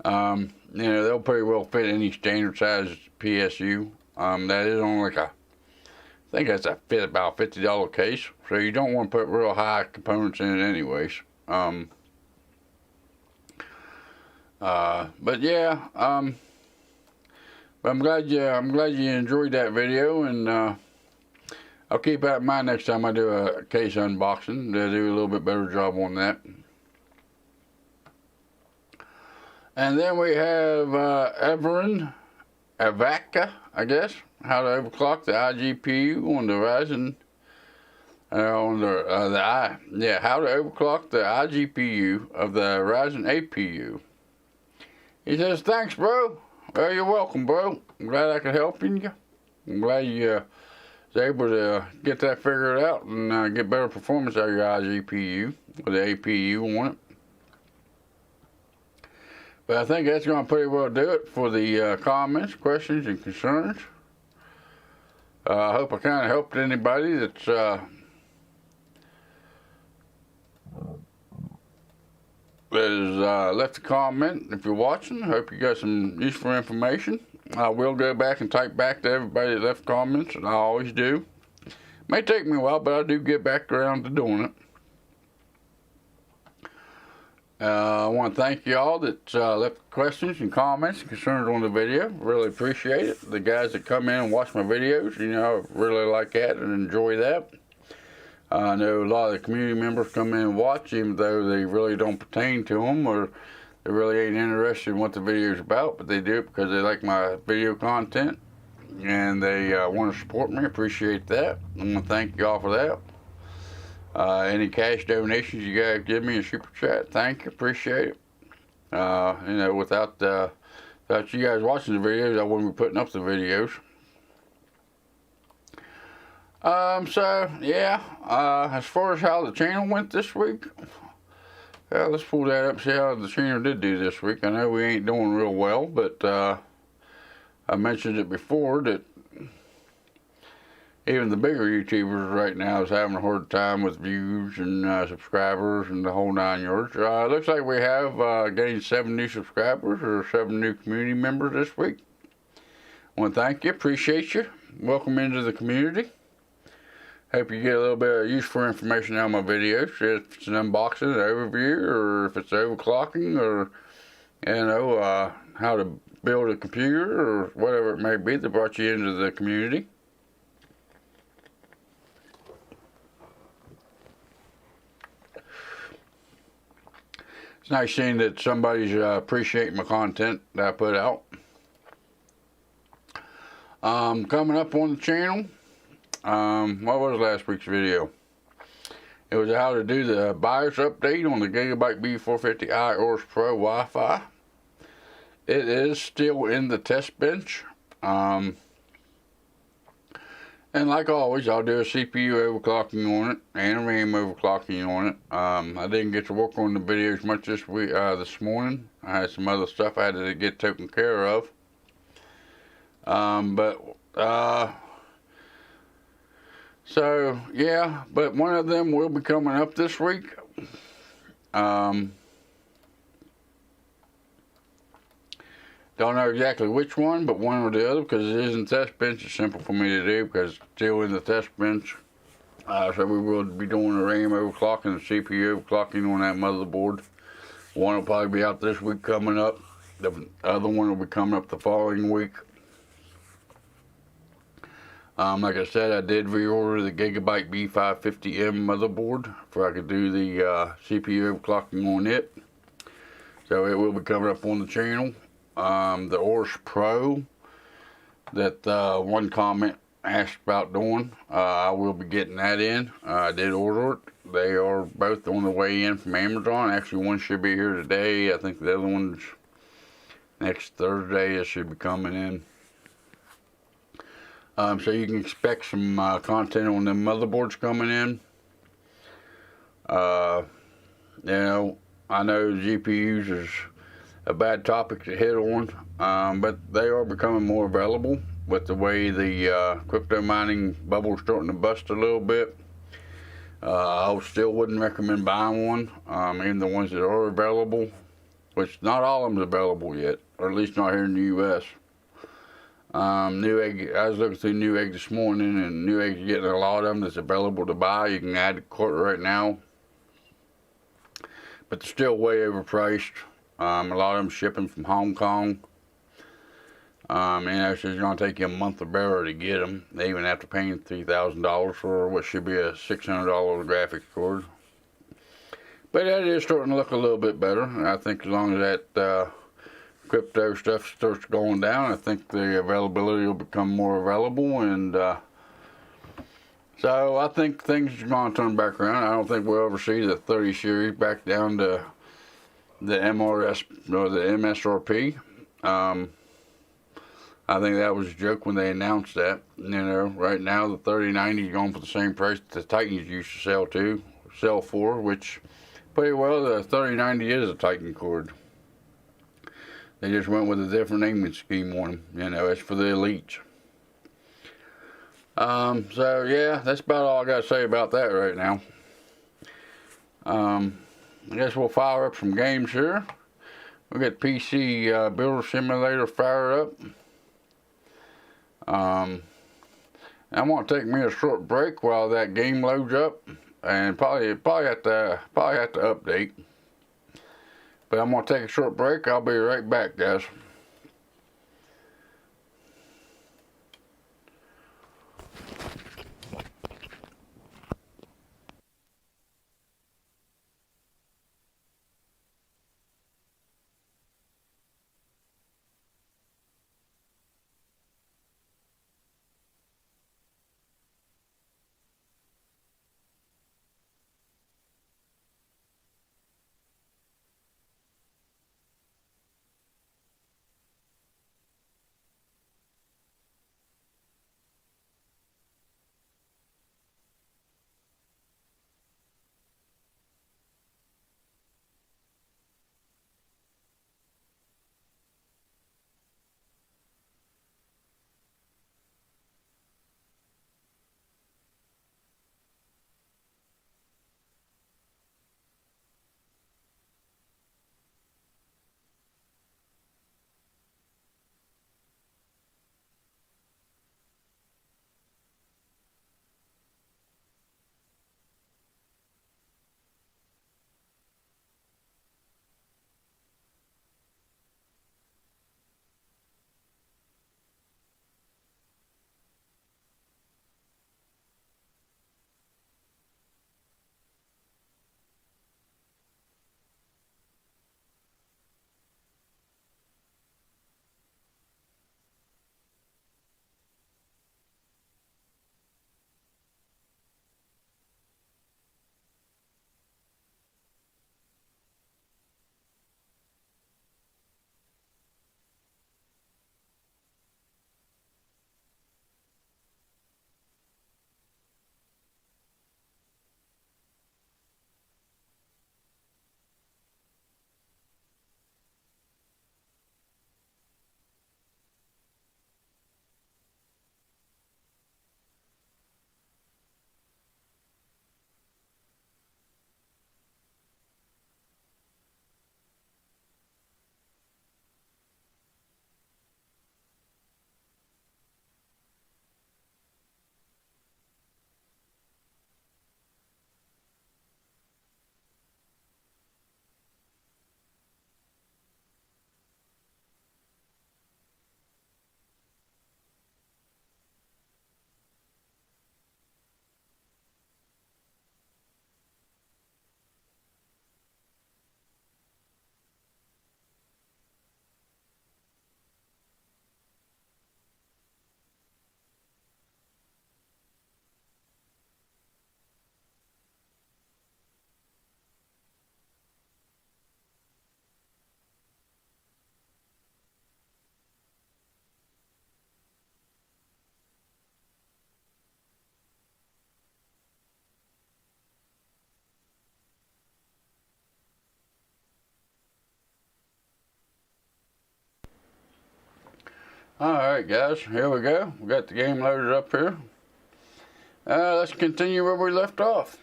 You know, they'll pretty well fit any standard size PSU. That is on like I think that's about $50 case. So you don't want to put real high components in it anyways. But yeah, but I'm glad you enjoyed that video, and I'll keep that in mind next time I do a case unboxing to do a little bit better job on that. And then we have EVGA, I guess, how to overclock the iGPU on the Ryzen. How to overclock the iGPU of the Ryzen APU. He says, thanks, bro. Well, you're welcome, bro. I'm glad I could help you. I'm glad you was able to get that figured out and get better performance out of your iGPU with the APU on it. But I think that's going to pretty well do it for the comments, questions, and concerns. I hope I kind of helped anybody that's left a comment. If you're watching, I hope you got some useful information. I will go back and type back to everybody that left comments, and I always do. May take me a while, but I do get back around to doing it. I want to thank y'all that left questions and comments and concerns on the video. Really appreciate it. The guys that come in and watch my videos, you know, I really like that and enjoy that. I know a lot of the community members come in and watch, even though they really don't pertain to them or they really ain't interested in what the video is about, but they do it because they like my video content and they want to support me. Appreciate that. I want to thank y'all for that. Any cash donations you guys give me in Super Chat, thank you, appreciate it. You know, without you guys watching the videos, I wouldn't be putting up the videos. So yeah, as far as how the channel went this week, let's pull that up, see how the channel did do this week. I know we ain't doing real well, but I mentioned it before that even the bigger YouTubers right now is having a hard time with views and subscribers and the whole 9 yards. Looks like we have gained 7 new subscribers or 7 new community members this week. I want to thank you, appreciate you. Welcome into the community. Hope you get a little bit of useful information out of my videos. If it's an unboxing, an overview, or if it's overclocking, or you know how to build a computer, or whatever it may be that brought you into the community. It's nice seeing that somebody's appreciating my content that I put out. Coming up on the channel, What was last week's video? It was how to do the BIOS update on the Gigabyte B450i Aorus Pro Wi-Fi. It is still in the test bench. And like always, I'll do a CPU overclocking on it and a RAM overclocking on it. I didn't get to work on the video as much this week, this morning. I had some other stuff I had to get taken care of. So yeah, but one of them will be coming up this week. Don't know exactly which one, but one or the other, because it is in test bench. It's simple for me to do because it's still in the test bench. So we will be doing the RAM overclocking and the CPU overclocking on that motherboard. One will probably be out this week coming up. The other one will be coming up the following week. Like I said, I did reorder the Gigabyte B550M motherboard for I could do the CPU overclocking on it. So it will be coming up on the channel. The Aorus Pro that one comment asked about doing, I will be getting that in. I did order it. They are both on the way in from Amazon. Actually, one should be here today. I think the other one's next Thursday. It should be coming in. So you can expect some content on the motherboards coming in. You know, I know GPUs is a bad topic to hit on, but they are becoming more available with the way the crypto mining bubble is starting to bust a little bit. I still wouldn't recommend buying one, even the ones that are available, which not all of them is available yet, or at least not here in the U.S. Newegg, I was looking through Newegg this morning, and Newegg's getting a lot of them that's available to buy. You can add to cart right now, but they're still way overpriced. A lot of them shipping from Hong Kong. And it's going to take you a month or better to get them. They even have to pay $3,000 for what should be a $600 graphics card. But that is starting to look a little bit better. And I think as long as that crypto stuff starts going down, I think the availability will become more available. And so I think things are going to turn back around. I don't think we'll ever see the 30 series back down to the MRS or the MSRP. I think that was a joke when they announced that. You know, right now the 3090 is going for the same price the Titans used to sell for, which pretty well the 3090 is a Titan cord. They just went with a different naming scheme on them. You know, it's for the elites. So yeah, that's about all I got to say about that right now. I guess we'll fire up some games here. We'll get PC Builder Simulator fired up. I'm going to take me a short break while that game loads up, and probably have to update. But I'm going to take a short break. I'll be right back, guys. Alright guys, here we go. We got the game loaded up here. Let's continue where we left off.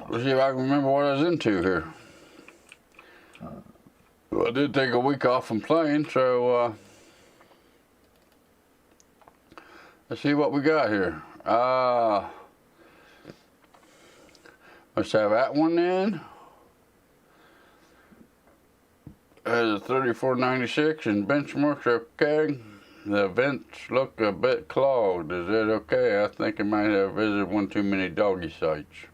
Let's see if I can remember what I was into here. Well, I did take a week off from playing, so let's see what we got here. Let's have that one in. Has a 3496 and benchmarks okay. The vents look a bit clogged. Is it okay? I think I might have visited one too many doggy sites.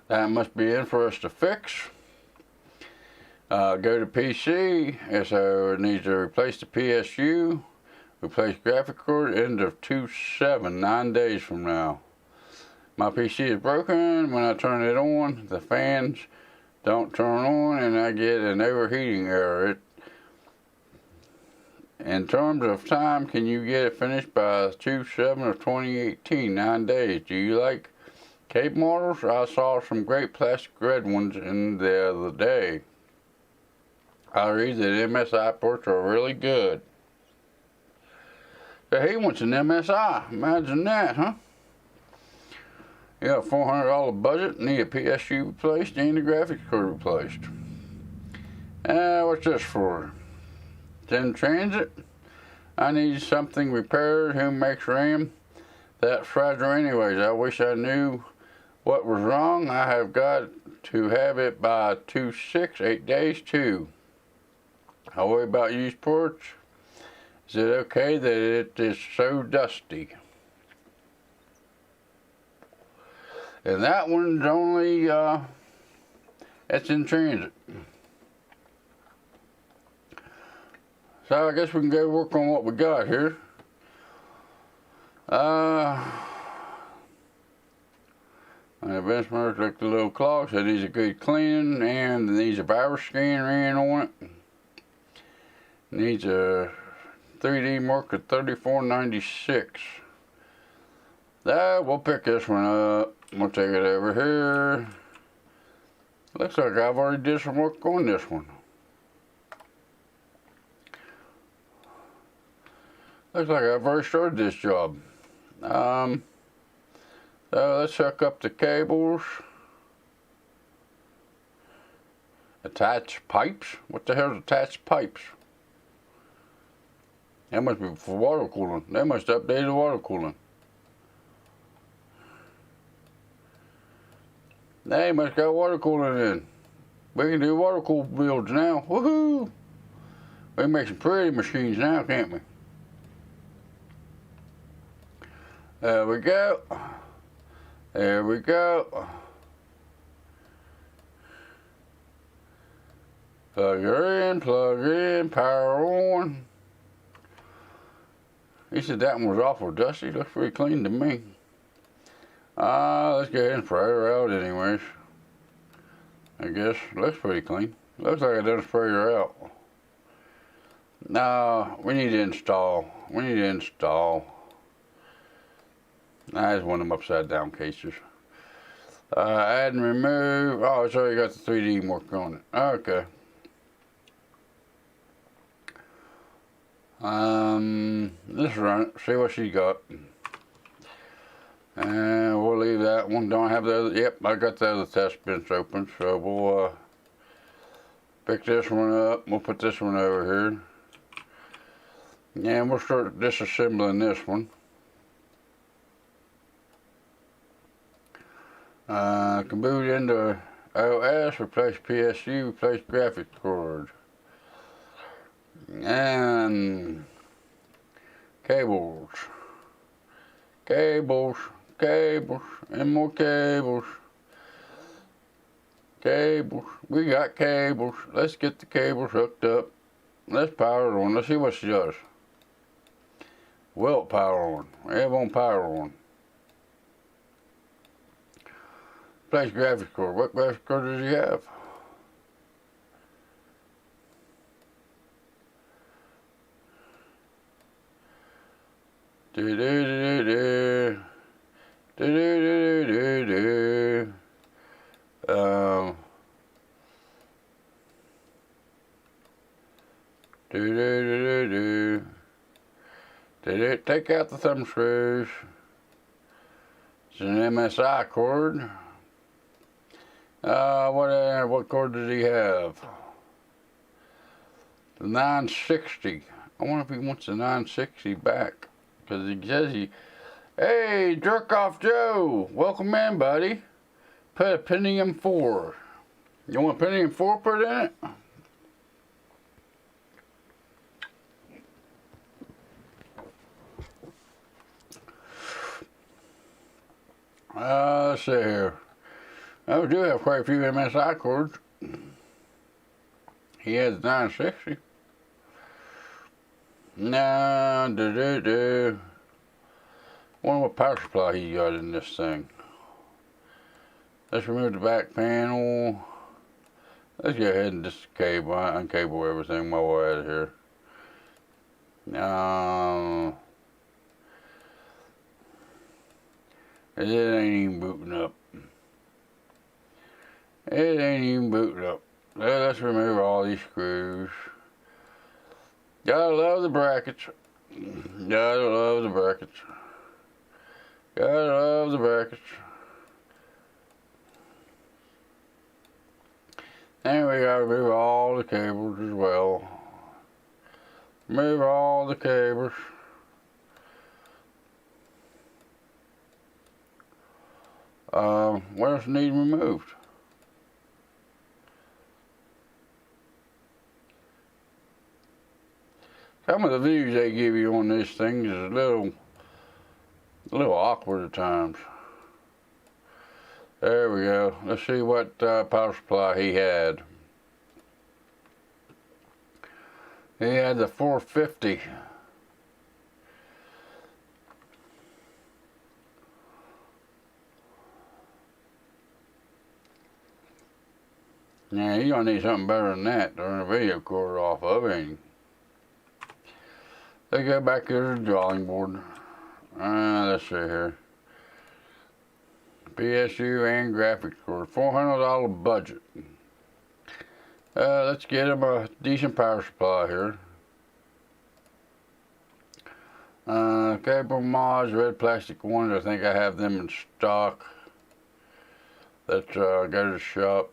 That must be in for us to fix. Go to PC, so it needs to replace the PSU, replace graphic card, end of 2/7, 9 days from now. My PC is broken. When I turn it on, the fans don't turn on and I get an overheating error. In terms of time, can you get it finished by 2/7 of 2018, 9 days? Do you like cape models? I saw some great plastic red ones in the other day. I read that MSI ports are really good. So he wants an MSI. Imagine that, huh? You got a $400 budget, need a PSU replaced and the graphics card replaced. What's this for? It's in transit. I need something repaired. Who makes RAM that fragile anyways? I wish I knew what was wrong. I have got to have it by 2/6, 8 days too. I worry about used ports. Is it okay that it is so dusty? And that one's only, it's in transit. So I guess we can go work on what we got here. My benchmark looked a little clogged, so it needs a good cleaning, and it needs a virus scan ran on it. Needs a 3D marker 3496. We'll pick this one up. We'll take it over here. Looks like I've already did some work on this one. Looks like I've already started this job. So let's hook up the cables. Attach pipes? What the hell is attached pipes? That must be for water cooling. They must update the water cooling. They must got water cooling in. We can do water cooled builds now. Woohoo! We can make some pretty machines now, can't we? There we go. There we go. Plug her in, power on. He said that one was awful dusty. Looks pretty clean to me. Let's go ahead and spray her out anyways. I guess looks pretty clean. Looks like I done spray her out. No, we need to install. That's one of them upside down cases. Add and remove. Oh, it's already got the 3D mark on it. Okay. Let's run it, see what she got. And we'll leave that one. Don't have the other. Yep, I got the other test bench open, so we'll pick this one up. We'll put this one over here. And we'll start disassembling this one. Can boot into OS, replace PSU, replace graphics card. And cables, and more cables. We got cables. Let's get the cables hooked up. Let's power it on. Let's see what she does. Well, power on. It won't power on. Replace graphics card. What graphics card does he have? take out the thumb screws. It's an MSI cord. What cord does he have? The 960. I wonder if he wants the 960 back. Because he says hey, Jerk Off Joe, welcome in, buddy. Put a Pentium 4. You want Pentium 4 put in it? Let's see here. We do have quite a few MSI cords. He has 960. Wonder what power supply he got in this thing. Let's remove the back panel. Let's go ahead and discable, uncable everything while we're out of here. It ain't even booting up. It ain't even booting up. Let's remove all these screws. Gotta love the brackets. Gotta love the brackets. Gotta love the brackets. And we gotta remove all the cables as well. Remove all the cables. What else needs removed? Some of the views they give you on these things is a little awkward at times. There we go. Let's see what power supply he had. He had the 450. Yeah, you're gonna need something better than that to run a video cord off of, ain't you? Let's go back to the drawing board. Let's see here. PSU and graphics card, $400 budget. Let's get him a decent power supply here. Cable mods, red plastic ones. I think I have them in stock. Let's go to the shop.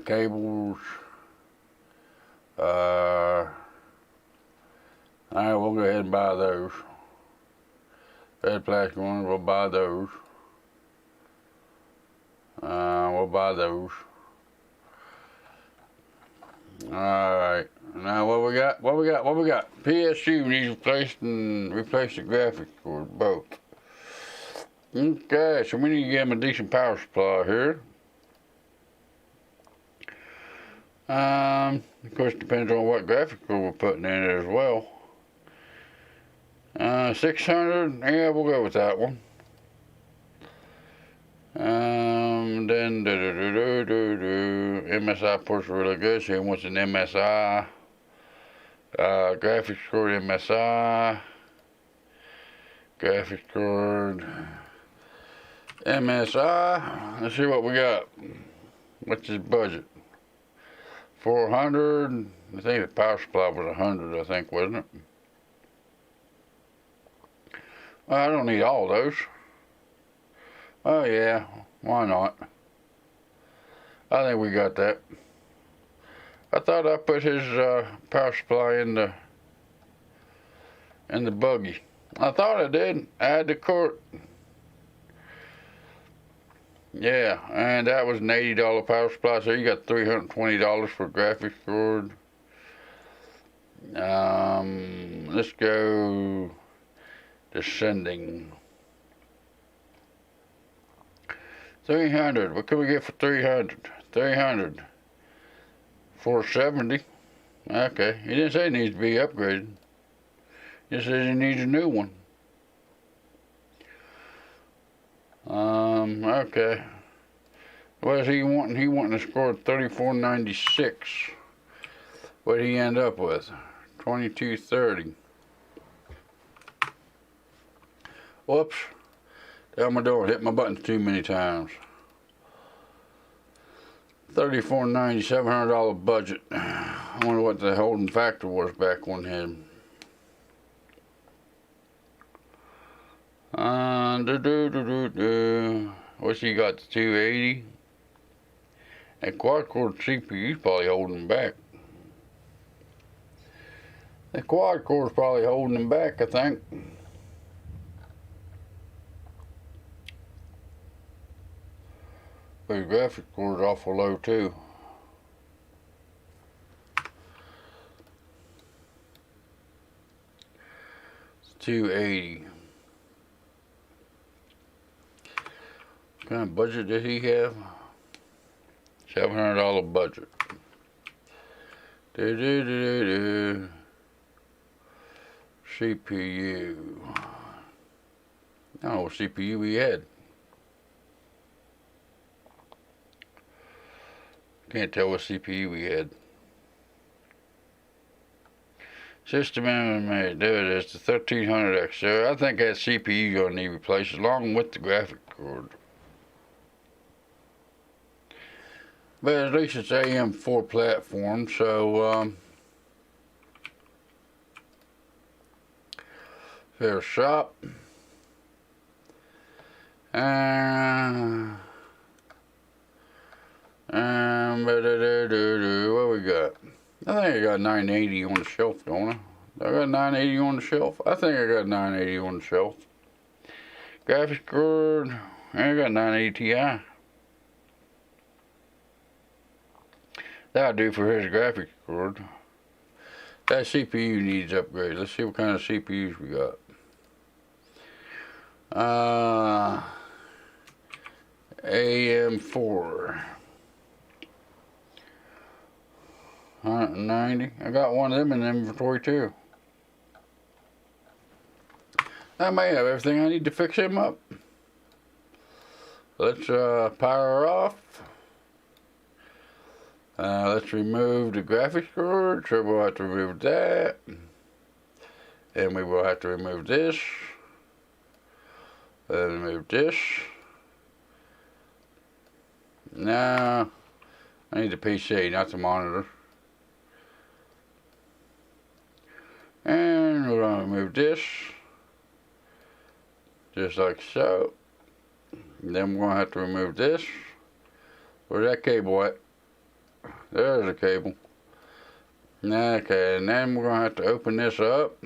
Cables. Alright, we'll go ahead and buy those. Red plastic ones, we'll buy those. We'll buy those. Alright, now what we got? What we got? PSU needs replace the graphics cord, both. Okay, so we need to get him a decent power supply here. Of course, depends on what graphics card we're putting in it as well. 600, yeah, we'll go with that one. Then MSI ports are really good, so he wants an MSI. Graphics card MSI. Graphics card MSI. Let's see what we got. What's his budget? 400. I think the power supply was 100, I think, wasn't it? Well, I don't need all those. Oh yeah, why not? I think we got that. I thought I put his power supply in the buggy. I thought I did. Add the cord. Yeah, and that was an $80 power supply, so you got $320 for graphics card. Let's go descending. 300. What can we get for 300? 300. 470. Okay. He didn't say it needs to be upgraded. He just says he needs a new one. Okay. What is he wanting? He wanting to score 34.96. What did he end up with? 22.30. Whoops. Down my door. Hit my buttons too many times. $34.90, $700 budget. I wonder what the holding factor was back on him. What's he got? The 280. That quad core CPU's probably holding him back. The quad core's probably holding him back, I think. But the graphics core's awful low too. It's 280. What kind of budget did he have? $700 budget. CPU. I don't know what CPU he had. Can't tell what CPU he had. System MMA, there it is, the 1300X. So I think that CPU gonna need replaced along with the graphic card. But at least it's AM4 platform, so fair shop. What we got? I think I got 980 on the shelf, don't I? I got 980 on the shelf. I think I got 980 on the shelf. Graphics card, I got 980 Ti. That'll do for his graphics card. That CPU needs upgrade. Let's see what kind of CPUs we got. AM4. 190. I got one of them in inventory too. I may have everything I need to fix him up. Let's power off. Let's remove the graphics card. So we'll have to remove that. And we will have to remove this. Remove this. Now, I need the PC, not the monitor. And we're going to remove this. Just like so. And then we're going to have to remove this. Where's that cable at? There's the cable. Okay, and then we're going to have to open this up.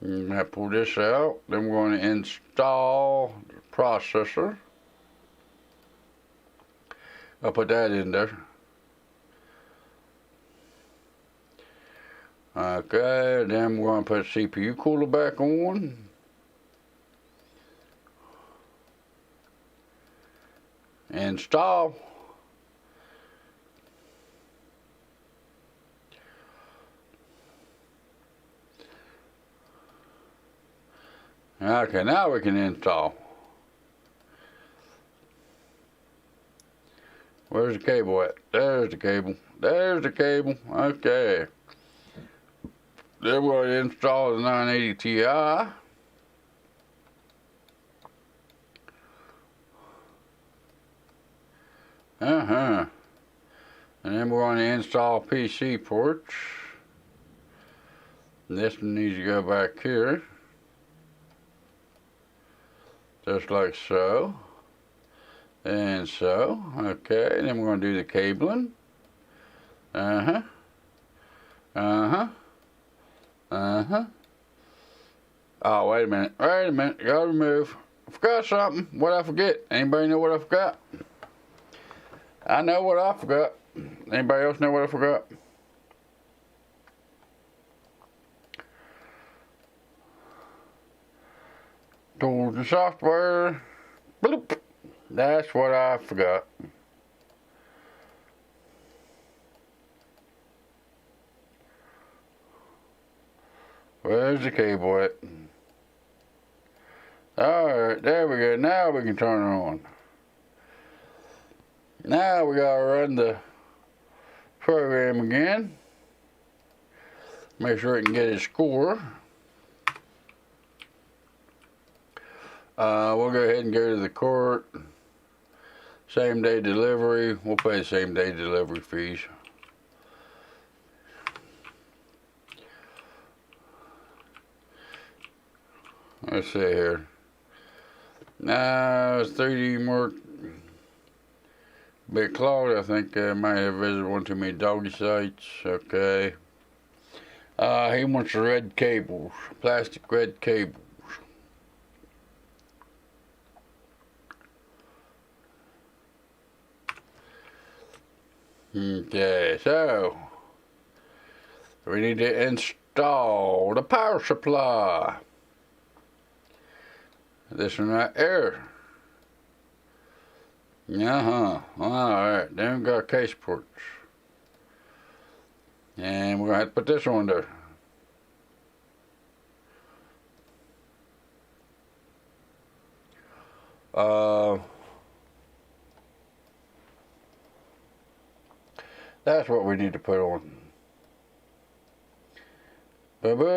I'm going to have to pull this out. Then we're going to install the processor. I'll put that in there. Okay, then we're going to put the CPU cooler back on. Install. Okay, now we can install. Where's the cable at? There's the cable. There's the cable. Okay. Then we'll install the 980 Ti. And then we're going to install PC ports. And this one needs to go back here. Just like so. And so. Okay, then we're going to do the cabling. Oh, wait a minute. Gotta remove. I forgot something. What'd I forget? Anybody know what I forgot? I know what I forgot. Anybody else know what I forgot? Tools and software. Bloop. That's what I forgot. Where's the cable at? Alright, there we go. Now we can turn it on. Now we gotta run the program again. Make sure it can get its score. We'll go ahead and go to the court. Same day delivery. We'll pay the same day delivery fees. Let's see here. It's 3D work. Bit clogged. I think I might have visited one too many doggy sites. Okay. He wants the red cables, plastic red cables. Okay, so we need to install the power supply. This one right here. Alright, then we got case ports. And we're gonna have to put this one there. That's what we need to put on. Okay,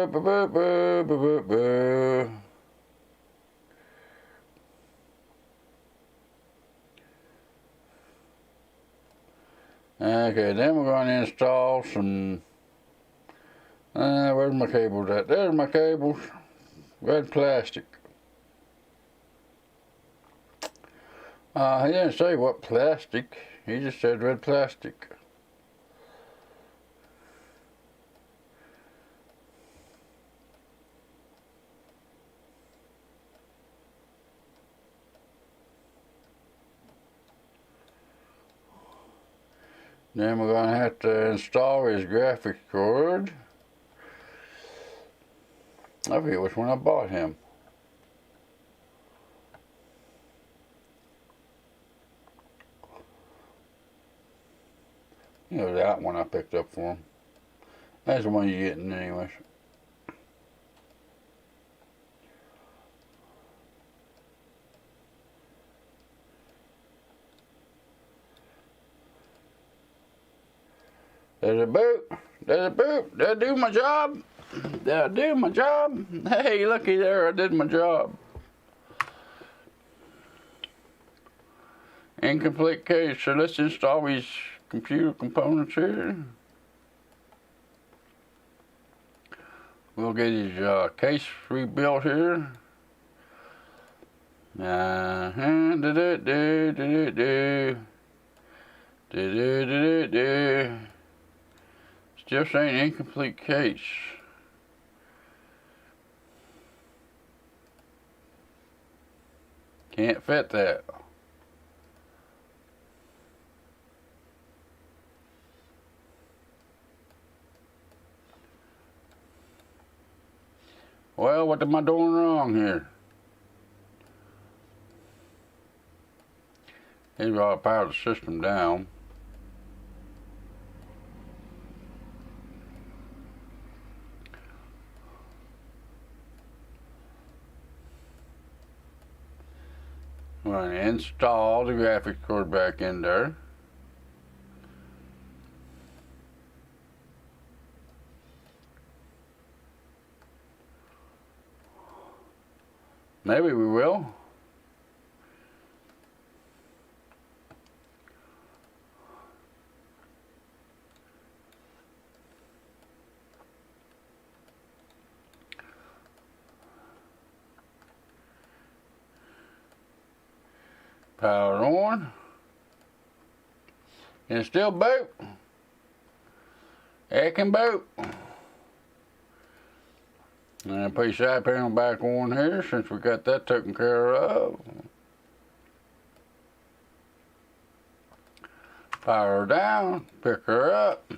then we're going to install some. Where's my cables at? There's my cables. Red plastic. He didn't say what plastic. He just said red plastic. Then we're going to have to install his graphics card. I forget which one I bought him. You know, that one I picked up for him. That's the one you're getting anyways. There's a boot. There's a boot. Did I do my job? Did I do my job? Hey, looky there, I did my job. Incomplete case, so let's install these computer components here. We'll get his case rebuilt here. Still saying incomplete case. Can't fit that. Well, what am I doing wrong here? He's got to power the system down. We're going to install the graphics card back in there. Maybe we will. Power on. Can it still boot? It can boot. And put your side panel back on here since we got that taken care of. Power her down, pick her up.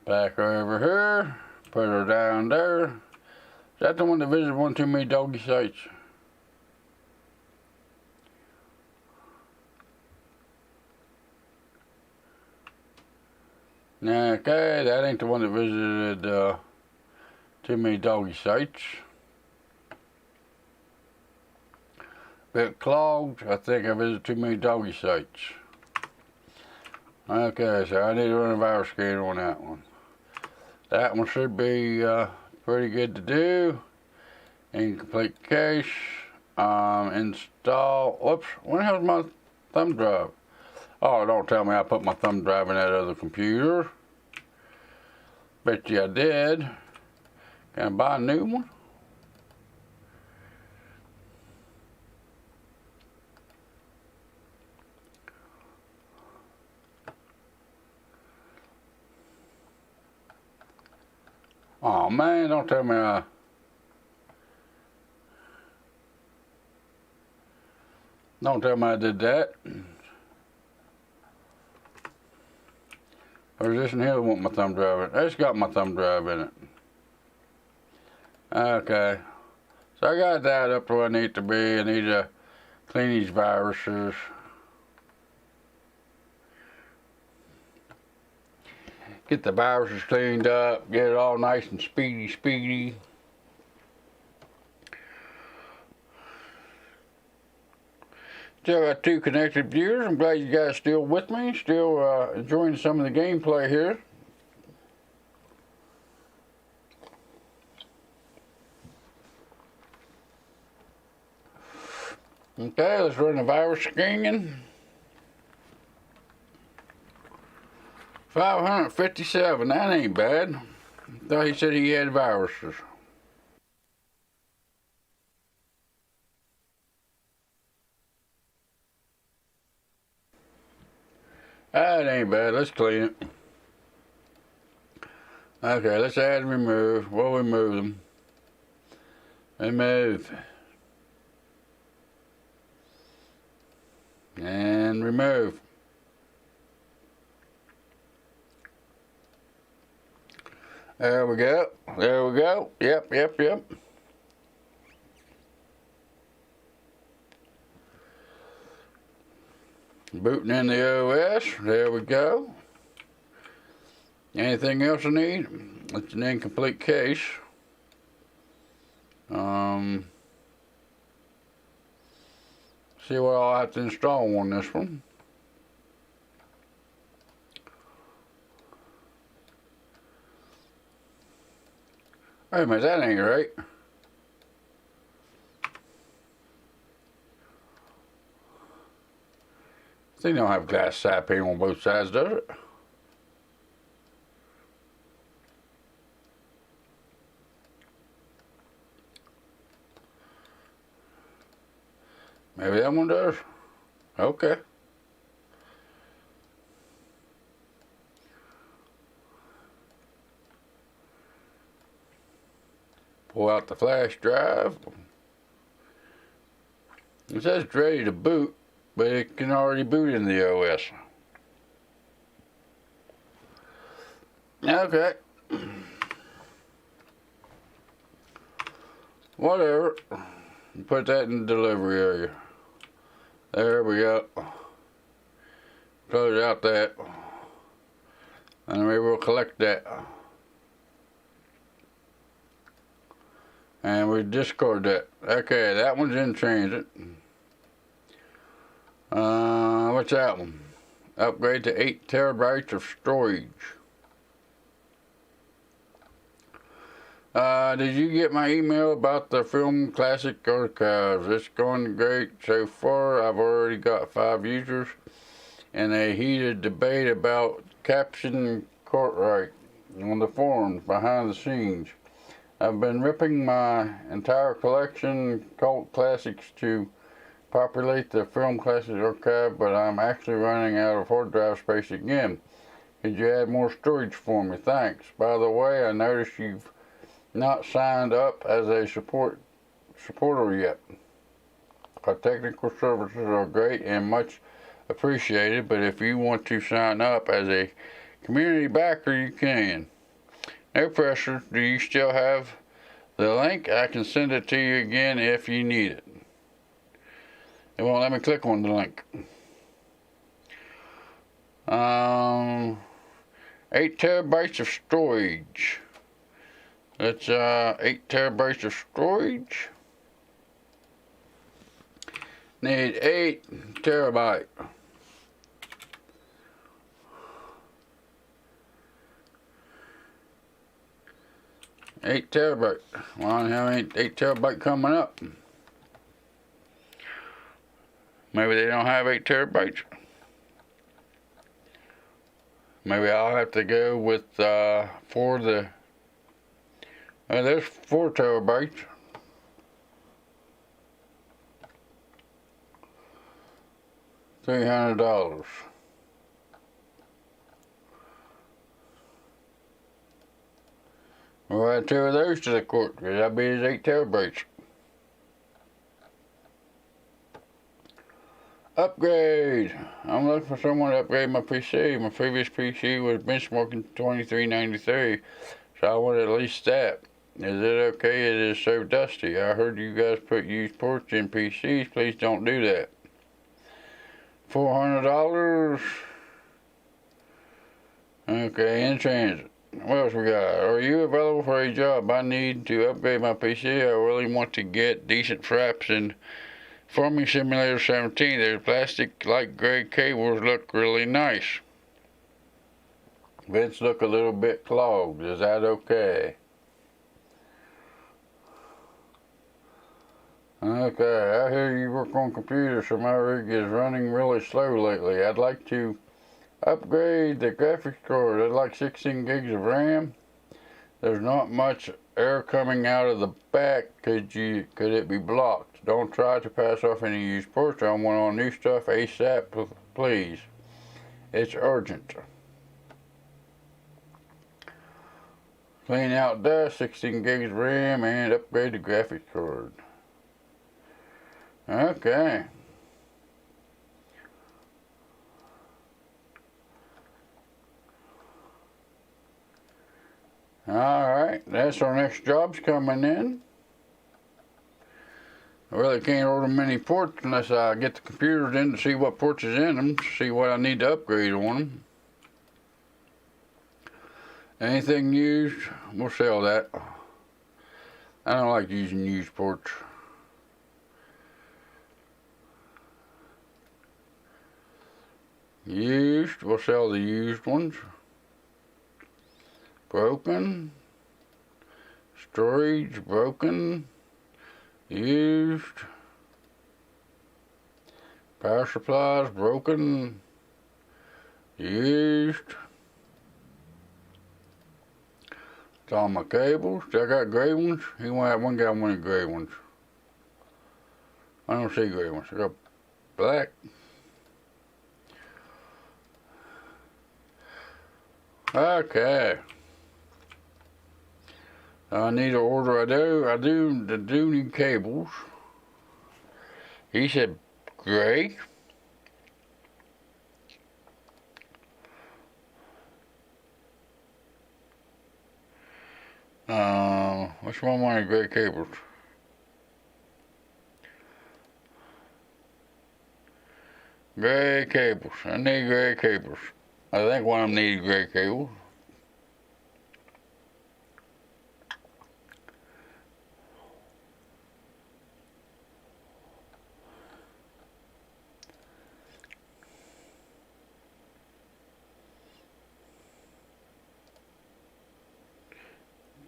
Back her over here, put her down there. Is that the one that visited one too many doggy sites? Okay, that ain't the one that visited too many doggy sites. Bit clogged. I think I visited too many doggy sites. Okay, so I need to run a virus scanner on that one. That one should be pretty good to do. Incomplete cache. Install. Whoops, where the hell's my thumb drive? Oh, don't tell me I put my thumb drive in that other computer. Bet you I did. Can I buy a new one? Oh man, don't tell me don't tell me I did that. Or is this in here that want my thumb drive in it? It's got my thumb drive in it. Okay. So I got that up to where I need to be. I need to clean these viruses. Get the viruses cleaned up. Get it all nice and speedy. Still got 2 connected viewers. I'm glad you guys are still with me. Still enjoying some of the gameplay here. Okay, let's run the virus scanning. 557, that ain't bad. Thought he said he had viruses. That ain't bad, let's clean it. Okay, let's add and remove. We'll remove them. Remove. And remove. There we go. There we go. Yep. Booting in the OS. There we go. Anything else I need? It's an incomplete case. See what I'll have to install on this one. Wait a minute, that ain't right. They don't have glass side panel on both sides, does it? Maybe that one does. Okay. Pull out the flash drive. It says it's ready to boot, but it can already boot in the OS. Okay. Whatever. Put that in the delivery area. There we go. Close out that. And maybe we'll collect that. And we discard that. Okay, that one's in transit. What's that one? Upgrade to 8 terabytes of storage. Did you get my email about the Film Classic Archives? It's going great so far. I've already got 5 users and a heated debate about caption Cartwright on the forums behind the scenes. I've been ripping my entire collection cult classics to populate the Film Classic Archive, but I'm actually running out of hard drive space again. Could you add more storage for me? Thanks. By the way, I noticed you've not signed up as a supporter yet. Our technical services are great and much appreciated, but if you want to sign up as a community backer, you can. No pressure. Do you still have the link? I can send it to you again if you need it. It won't let me click on the link. 8 terabytes of storage. That's 8 terabytes of storage. Need 8 terabyte. Eight terabyte. Well, I don't have any 8 terabyte coming up. Maybe they don't have 8 terabytes. Maybe I'll have to go with for the. There's 4 terabytes. $300. We'll add 2 of those to the court, because that'll be his 8 terabytes. Upgrade. I'm looking for someone to upgrade my PC. My previous PC was benchmarking 2393, so I want at least that. Is it okay? It is so dusty. I heard you guys put used ports in PCs. Please don't do that. $400. Okay, in transit. What else we got? Are you available for a job? I need to upgrade my PC. I really want to get decent fraps in Farming Simulator 17. Their plastic light gray cables look really nice. Vents look a little bit clogged. Is that okay? Okay, I hear you work on computers, so my rig is running really slow lately. I'd like to upgrade the graphics card. I'd like 16 gigs of RAM. There's not much air coming out of the back. Could it be blocked? Don't try to pass off any used ports. I want all new stuff ASAP, please. It's urgent. Clean out dust, 16 gigs of RAM, and upgrade the graphics card. Okay. Alright, that's our next job's coming in. I really can't order many ports unless I get the computers in to see what ports is in them, to see what I need to upgrade on them. Anything used, we'll sell that. I don't like using used ports. Used, we'll sell the used ones. Broken. Storage, broken. Used. Power supplies, broken. Used. It's all my cables. I got gray ones. One guy wanted gray ones. I don't see gray ones. I got black. Okay. I need to order. I do need cables. He said gray. Which one wanted gray cables? Gray cables. I need gray cables. I think one of them needs gray cables.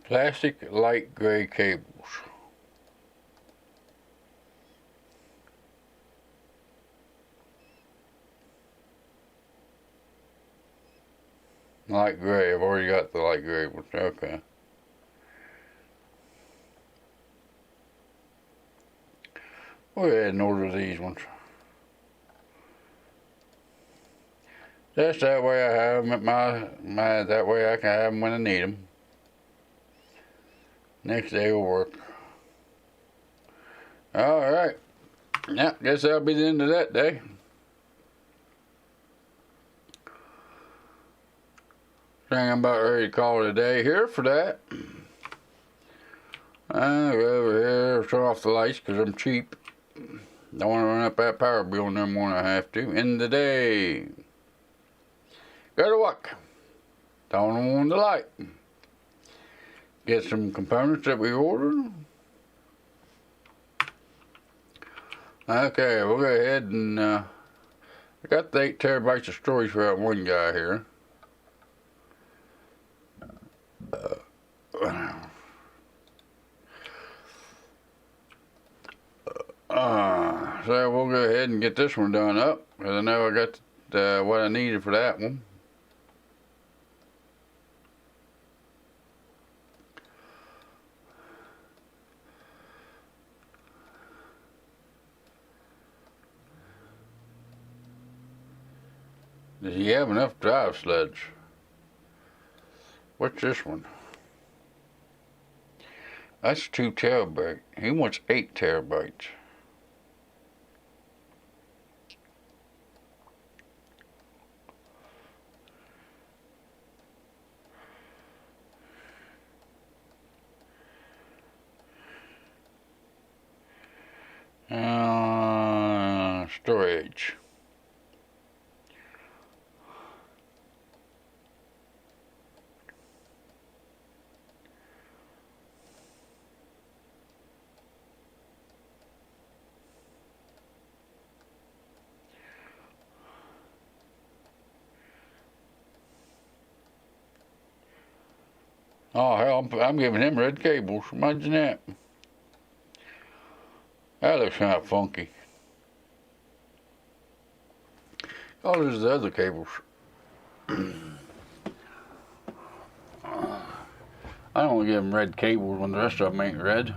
Plastic light gray cables. Light gray, I've already got the light gray ones, okay. We'll go ahead and order these ones. Just that way I have them at that way I can have them when I need them. Next day will work. Alright. Yep, guess that'll be the end of that day. I think I'm about ready to call it a day here for that. I'll go over here, turn off the lights because I'm cheap. Don't want to run up that power bill no more than I have to. End of the day. Go to work. Turn on the light. Get some components that we ordered. Okay, we'll go ahead and I got the 8 terabytes of storage for that one guy here. So we'll go ahead and get this one done up, because I know I got what I needed for that one. Does he have enough drive sleds? What's this one? That's 2 terabytes. He wants 8 terabytes. Storage. Oh hell, I'm giving him red cables. Imagine that. That looks kind of funky. Oh, there's the other cables. I don't give him red cables when the rest of them ain't red.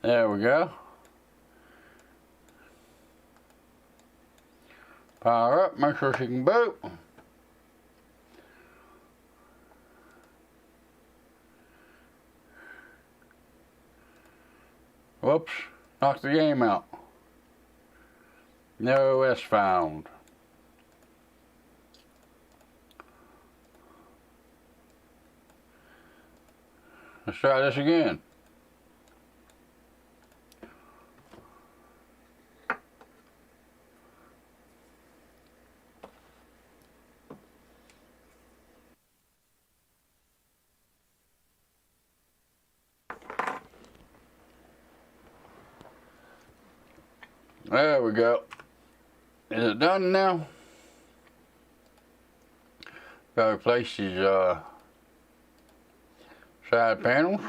There we go. Power up, make sure she can boot. Whoops, knocked the game out. No OS found. Let's try this again. There we go. Is it done now? Gotta replace these side panels.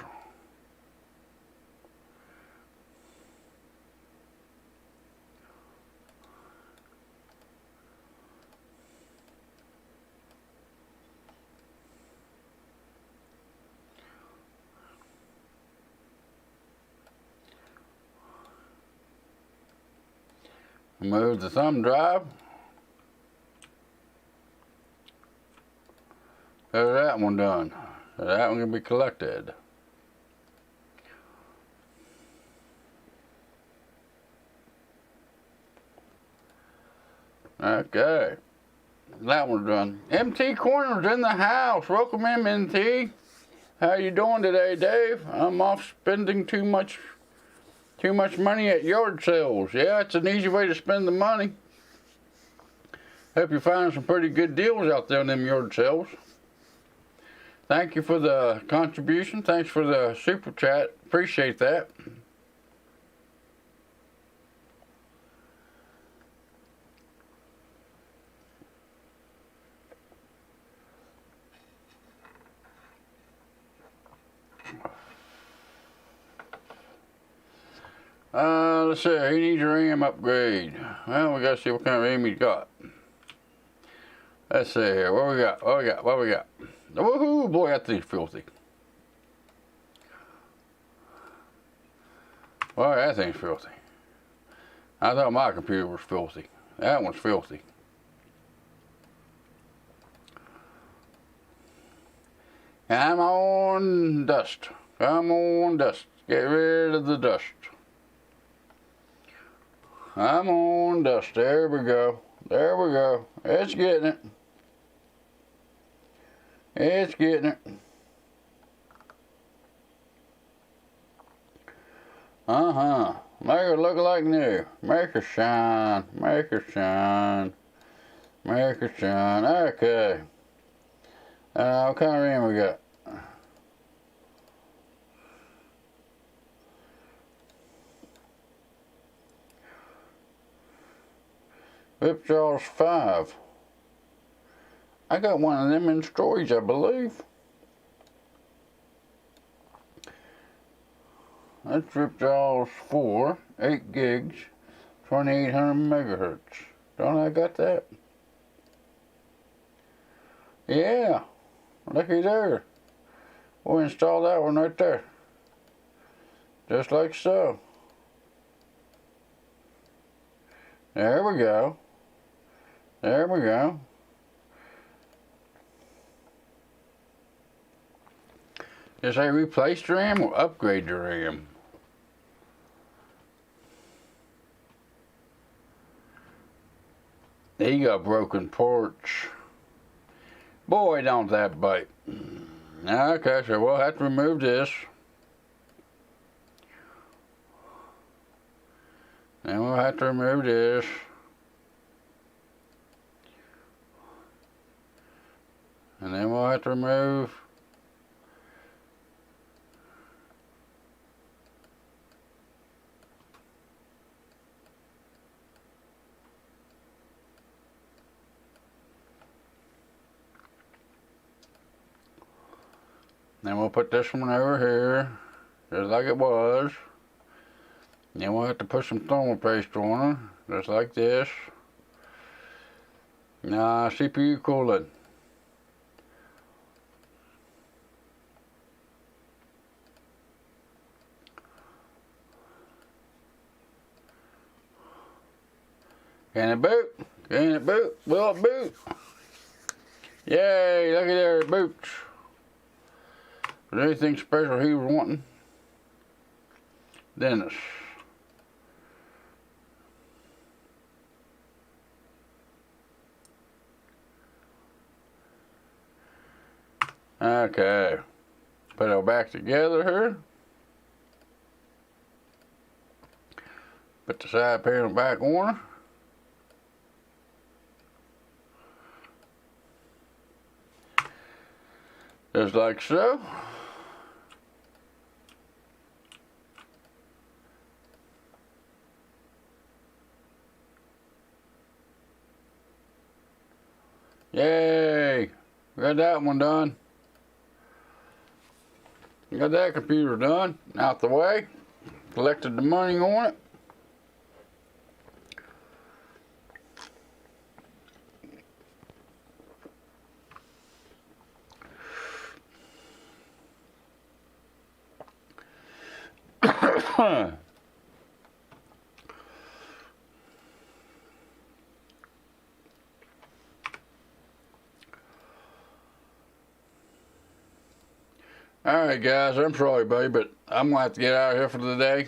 Remove the thumb drive. There's that one done. So that one can be collected. Okay. That one's done. MT Corner's in the house. Welcome in, MT. How you doing today, Dave? I'm off spending too much money at yard sales. Yeah, it's an easy way to spend the money. Hope you're finding some pretty good deals out there in them yard sales. Thank you for the contribution. Thanks for the super chat. Appreciate that. Let's see, he needs a RAM upgrade. Well, we gotta see what kind of RAM he's got. Let's see here, what we got? Woohoo, boy, that thing's filthy. Boy, that thing's filthy. I thought my computer was filthy. That one's filthy. Come on, dust. Come on, dust. Get rid of the dust. I'm on dust. There we go. There we go. It's getting it. It's getting it. Make it look like new. Make it shine. Make it shine. Make it shine. Okay. What kind of RAM we got? Ripjaws 5. I got one of them in storage, I believe. That's Ripjaws 4, 8 gigs, 2800 megahertz. Don't I got that? Yeah, looky there. We'll install that one right there. Just like so. There we go. There we go. Just say replace the RAM or upgrade the RAM? You got broken ports. Boy, don't that bite. Okay, so we'll have to remove this. Then we'll have to remove this. And then we'll have to remove then we'll put this one over here, just like it was. Then we'll have to put some thermal paste on her, just like this. Now, CPU cooling. Can it boot? Can it boot? Will it boot? Yay, look at there, it boots. Is there anything special he was wanting? Dennis. Okay. Put it back together here. Put the side panel back on. Just like so. Yay! Got that one done. Got that computer done, out the way. Collected the money on it. Alright guys, I'm sorry buddy, but I'm going to have to get out of here for the day.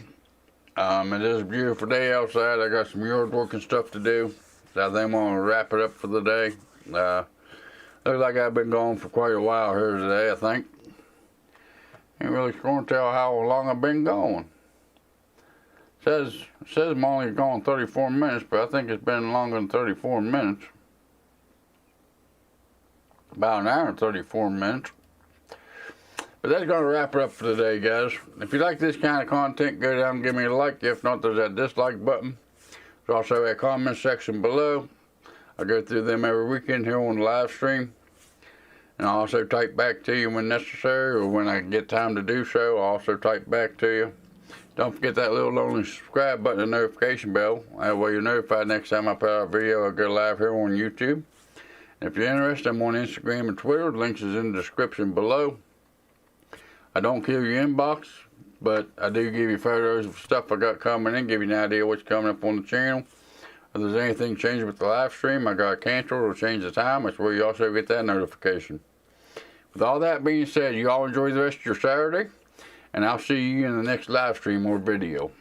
It is a beautiful day outside. I got some yard work and stuff to do. So I think I'm going to wrap it up for the day. Looks like I've been gone for quite a while here today, I think. Ain't really going to tell how long I've been gone. It says I'm only gone 34 minutes, but I think it's been longer than 34 minutes. About an hour and 34 minutes. But that's going to wrap it up for today, guys. If you like this kind of content, go down and give me a like. If not, there's that dislike button. There's also a comment section below. I go through them every weekend here on the live stream. And I'll also type back to you when necessary, or when I get time to do so, I'll also type back to you. Don't forget that little lonely subscribe button and notification bell. That way you're notified next time I put out a video. I'll go live here on YouTube. And if you're interested, I'm on Instagram and Twitter. The links is in the description below. I don't kill your inbox, but I do give you photos of stuff I got coming in, give you an idea what's coming up on the channel. If there's anything changing with the live stream, I got canceled or change the time. That's where you also get that notification. With all that being said, you all enjoy the rest of your Saturday, and I'll see you in the next live stream or video.